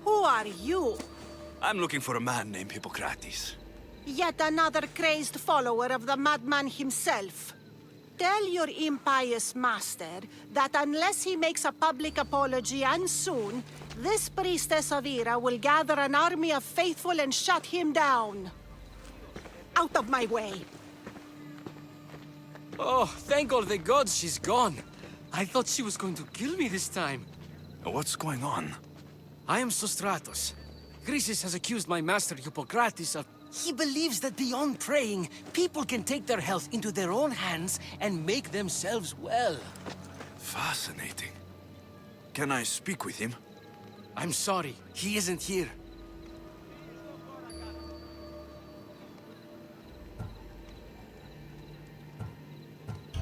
S11: Who are you?
S3: I'm looking for a man named Hippocrates.
S11: Yet another crazed follower of the madman himself. Tell your impious master that unless he makes a public apology, and soon, this priestess of Ira will gather an army of faithful and shut him down. Out of my way.
S12: Oh, thank all the gods she's gone. I thought she was going to kill me this time.
S3: What's going on?
S12: I am Sostratos. Chrysis has accused my master Hippocrates of... He believes that beyond praying, people can take their health into their own hands and make themselves well.
S3: Fascinating. Can I speak with him?
S12: I'm sorry, he isn't here.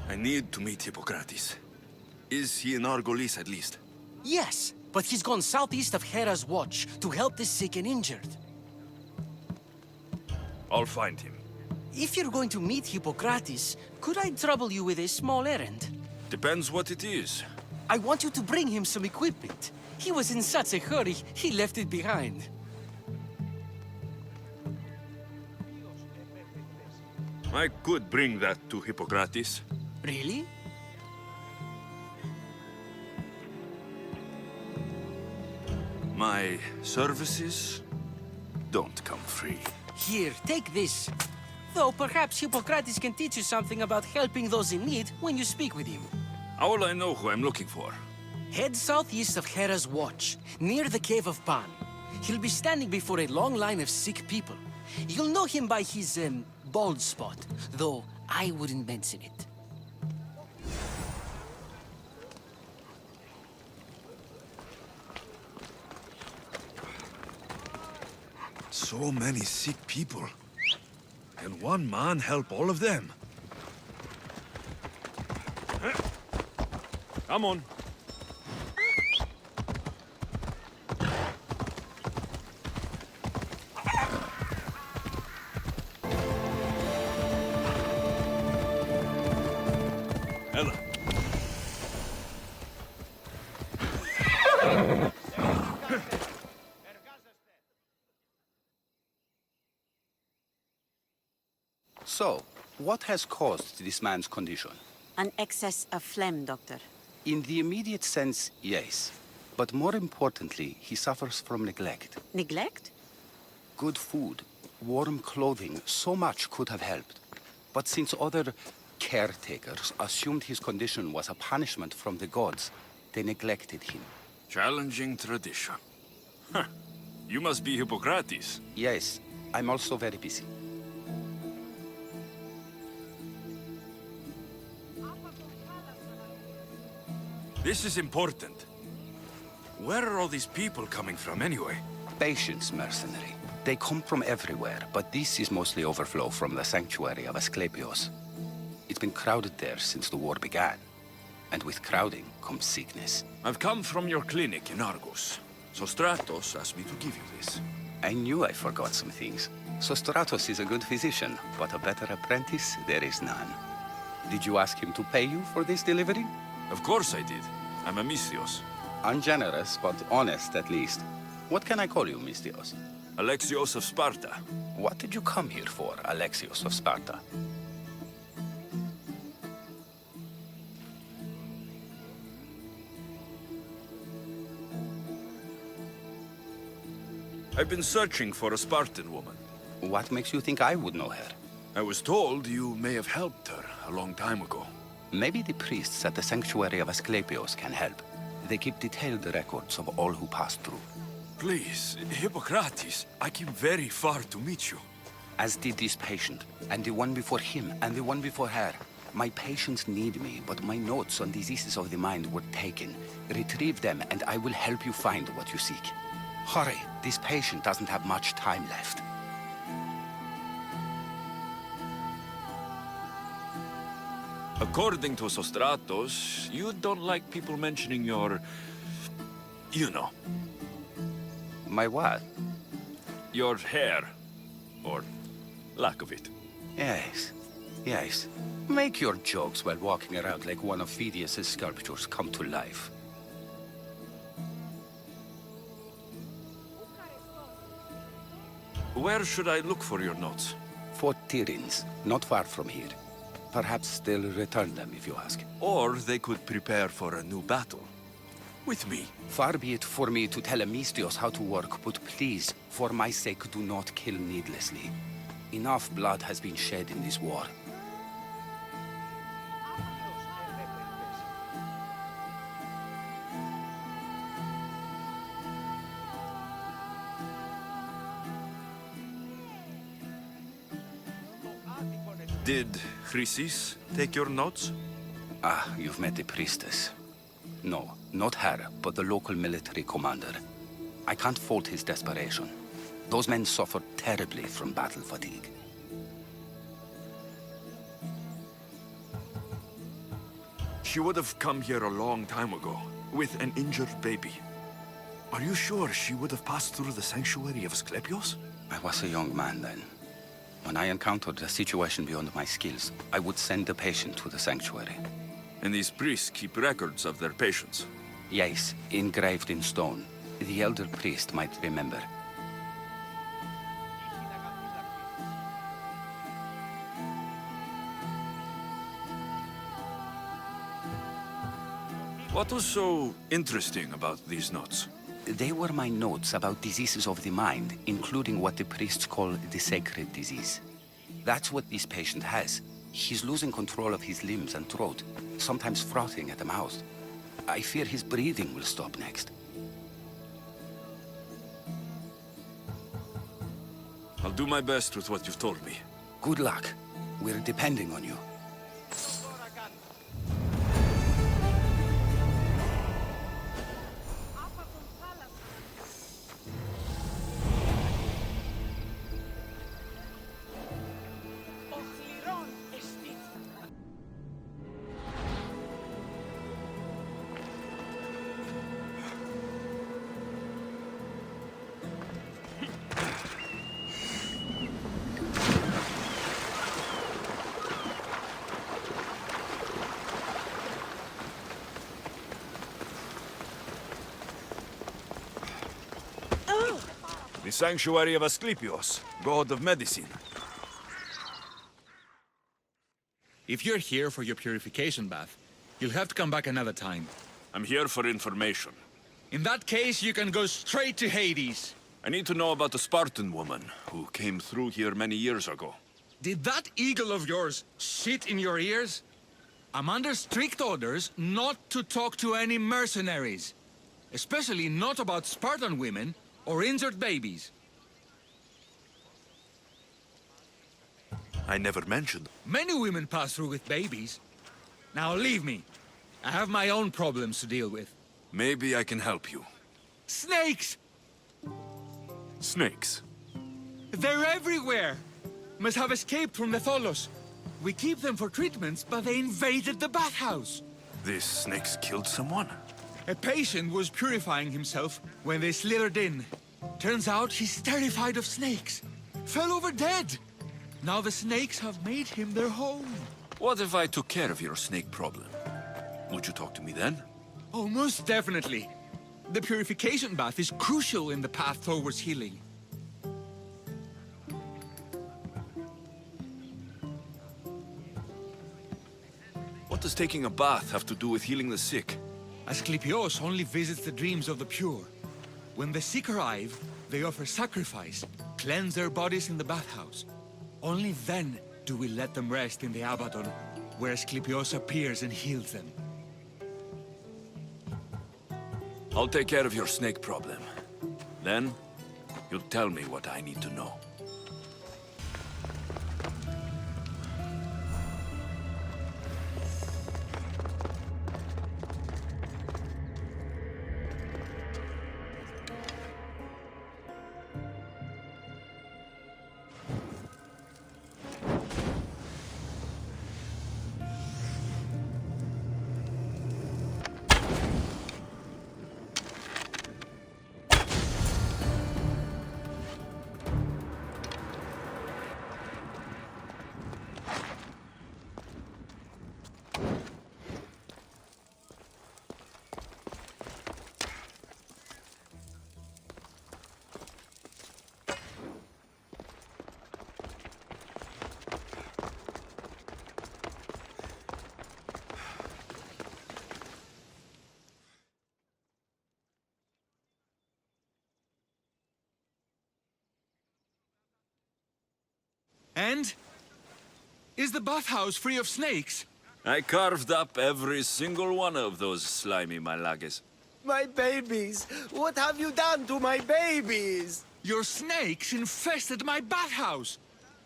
S3: I need to meet Hippocrates. Is he in Argolis at least?
S12: Yes, but he's gone southeast of Hera's Watch to help the sick and injured.
S3: I'll find him.
S12: If you're going to meet Hippocrates, could I trouble you with a small errand?
S3: Depends what it is.
S12: I want you to bring him some equipment. He was in such a hurry, he left it behind.
S3: I could bring that to Hippocrates.
S12: Really?
S3: My services don't come free.
S12: Here, take this. Though perhaps Hippocrates can teach you something about helping those in need when you speak with him.
S3: How will I know who I'm looking for?
S12: Head southeast of Hera's Watch, near the Cave of Pan. He'll be standing before a long line of sick people. You'll know him by his, bald spot, though I wouldn't mention it.
S3: So many sick people. Can one man help all of them? Come on. Ella.
S17: So, what has caused this man's condition?
S11: An excess of phlegm, Doctor.
S17: In the immediate sense, yes. But more importantly, he suffers from neglect.
S11: Neglect?
S17: Good food, warm clothing, so much could have helped. But since other caretakers assumed his condition was a punishment from the gods, they neglected him.
S3: Challenging tradition. Huh. You must be Hippocrates.
S17: Yes, I'm also very busy.
S3: This is important. Where are all these people coming from anyway?
S17: Patience, mercenary. They come from everywhere, but this is mostly overflow from the sanctuary of Asclepios. It's been crowded there since the war began. And with crowding comes sickness.
S3: I've come from your clinic in Argos. Sostratos asked me to give you this.
S17: I knew I forgot some things. Sostratos is a good physician, but a better apprentice there is none. Did you ask him to pay you for this delivery?
S3: Of course I did. I'm a Misthios.
S17: Ungenerous, but honest at least. What can I call you, Misthios?
S3: Alexios of Sparta.
S17: What did you come here for, Alexios of Sparta?
S3: I've been searching for a Spartan woman.
S17: What makes you think I would know her?
S3: I was told you may have helped her a long time ago.
S17: Maybe the priests at the sanctuary of Asclepios can help. They keep detailed records of all who passed through.
S3: Please, Hippocrates, I came very far to meet you.
S17: As did this patient, and the one before him, and the one before her. My patients need me, but my notes on diseases of the mind were taken. Retrieve them, and I will help you find what you seek. Hurry, this patient doesn't have much time left.
S3: According to Sostratos, you don't like people mentioning your... you know.
S17: My what?
S3: Your hair. Or lack of it.
S17: Yes, yes. Make your jokes while walking around like one of Phidias' sculptures come to life.
S3: Where should I look for your notes?
S17: Fort Tyrins, not far from here. Perhaps they'll return them if you ask.
S3: Or they could prepare for a new battle. With me.
S17: Far be it for me to tell a Misthios how to work, but please, for my sake, do not kill needlessly. Enough blood has been shed in this war.
S3: Did Chrysis take your notes?
S17: Ah, you've met the priestess. No, not her, but the local military commander. I can't fault his desperation. Those men suffered terribly from battle fatigue.
S3: She would have come here a long time ago, with an injured baby. Are you sure she would have passed through the sanctuary of Asclepios?
S17: I was a young man then. When I encountered a situation beyond my skills, I would send the patient to the sanctuary.
S3: And these priests keep records of their patients?
S17: Yes, engraved in stone. The elder priest might remember.
S3: What was so interesting about these notes?
S17: They were my notes about diseases of the mind, including what the priests call the sacred disease. That's what this patient has. He's losing control of his limbs and throat, sometimes frothing at the mouth. I fear his breathing will stop next.
S3: I'll do my best with what you've told me.
S17: Good luck. We're depending on you.
S3: The sanctuary of Asclepios, god of medicine.
S6: If you're here for your purification bath, you'll have to come back another time.
S3: I'm here for information.
S6: In that case, you can go straight to Hades.
S3: I need to know about the Spartan woman who came through here many years ago.
S6: Did that eagle of yours shit in your ears? I'm under strict orders not to talk to any mercenaries. Especially not about Spartan women or injured babies.
S3: I never mentioned.
S6: Many women pass through with babies. Now leave me. I have my own problems to deal with.
S3: Maybe I can help you.
S6: Snakes!
S3: Snakes?
S6: They're everywhere! Must have escaped from the Tholos. We keep them for treatments, but they invaded the bathhouse.
S3: These snakes killed someone?
S6: A patient was purifying himself when they slithered in. Turns out he's terrified of snakes. Fell over dead. Now the snakes have made him their home.
S3: What if I took care of your snake problem? Would you talk to me then?
S6: Oh, most definitely. The purification bath is crucial in the path towards healing.
S3: What does taking a bath have to do with healing the sick?
S6: Asclepios only visits the dreams of the pure. When the sick arrive, they offer sacrifice, cleanse their bodies in the bathhouse. Only then do we let them rest in the Abaddon, where Asclepios appears and heals them.
S3: I'll take care of your snake problem. Then, you'll tell me what I need to know.
S6: And? Is the bathhouse free of snakes?
S3: I carved up every single one of those slimy malagas.
S18: My babies! What have you done to my babies?
S6: Your snakes infested my bathhouse!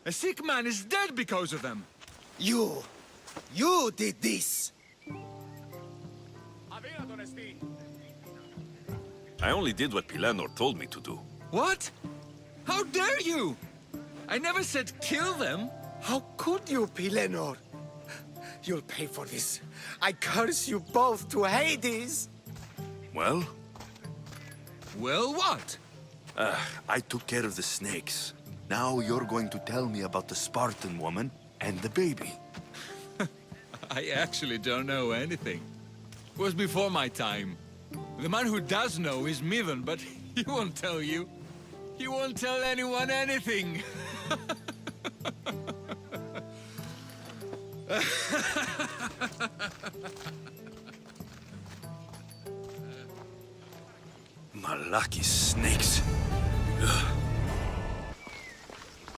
S6: A sick man is dead because of them!
S18: You did this!
S3: I only did what Pilenor told me to do.
S6: What? How dare you? I never said kill them.
S18: How could you, Pilenor? You'll pay for this. I curse you both to Hades!
S3: Well?
S6: Well, what?
S3: I took care of the snakes. Now you're going to tell me about the Spartan woman and the baby.
S6: I actually don't know anything. It was before my time. The man who does know is Midon, but he won't tell you. He won't tell anyone anything.
S3: Malaki snakes.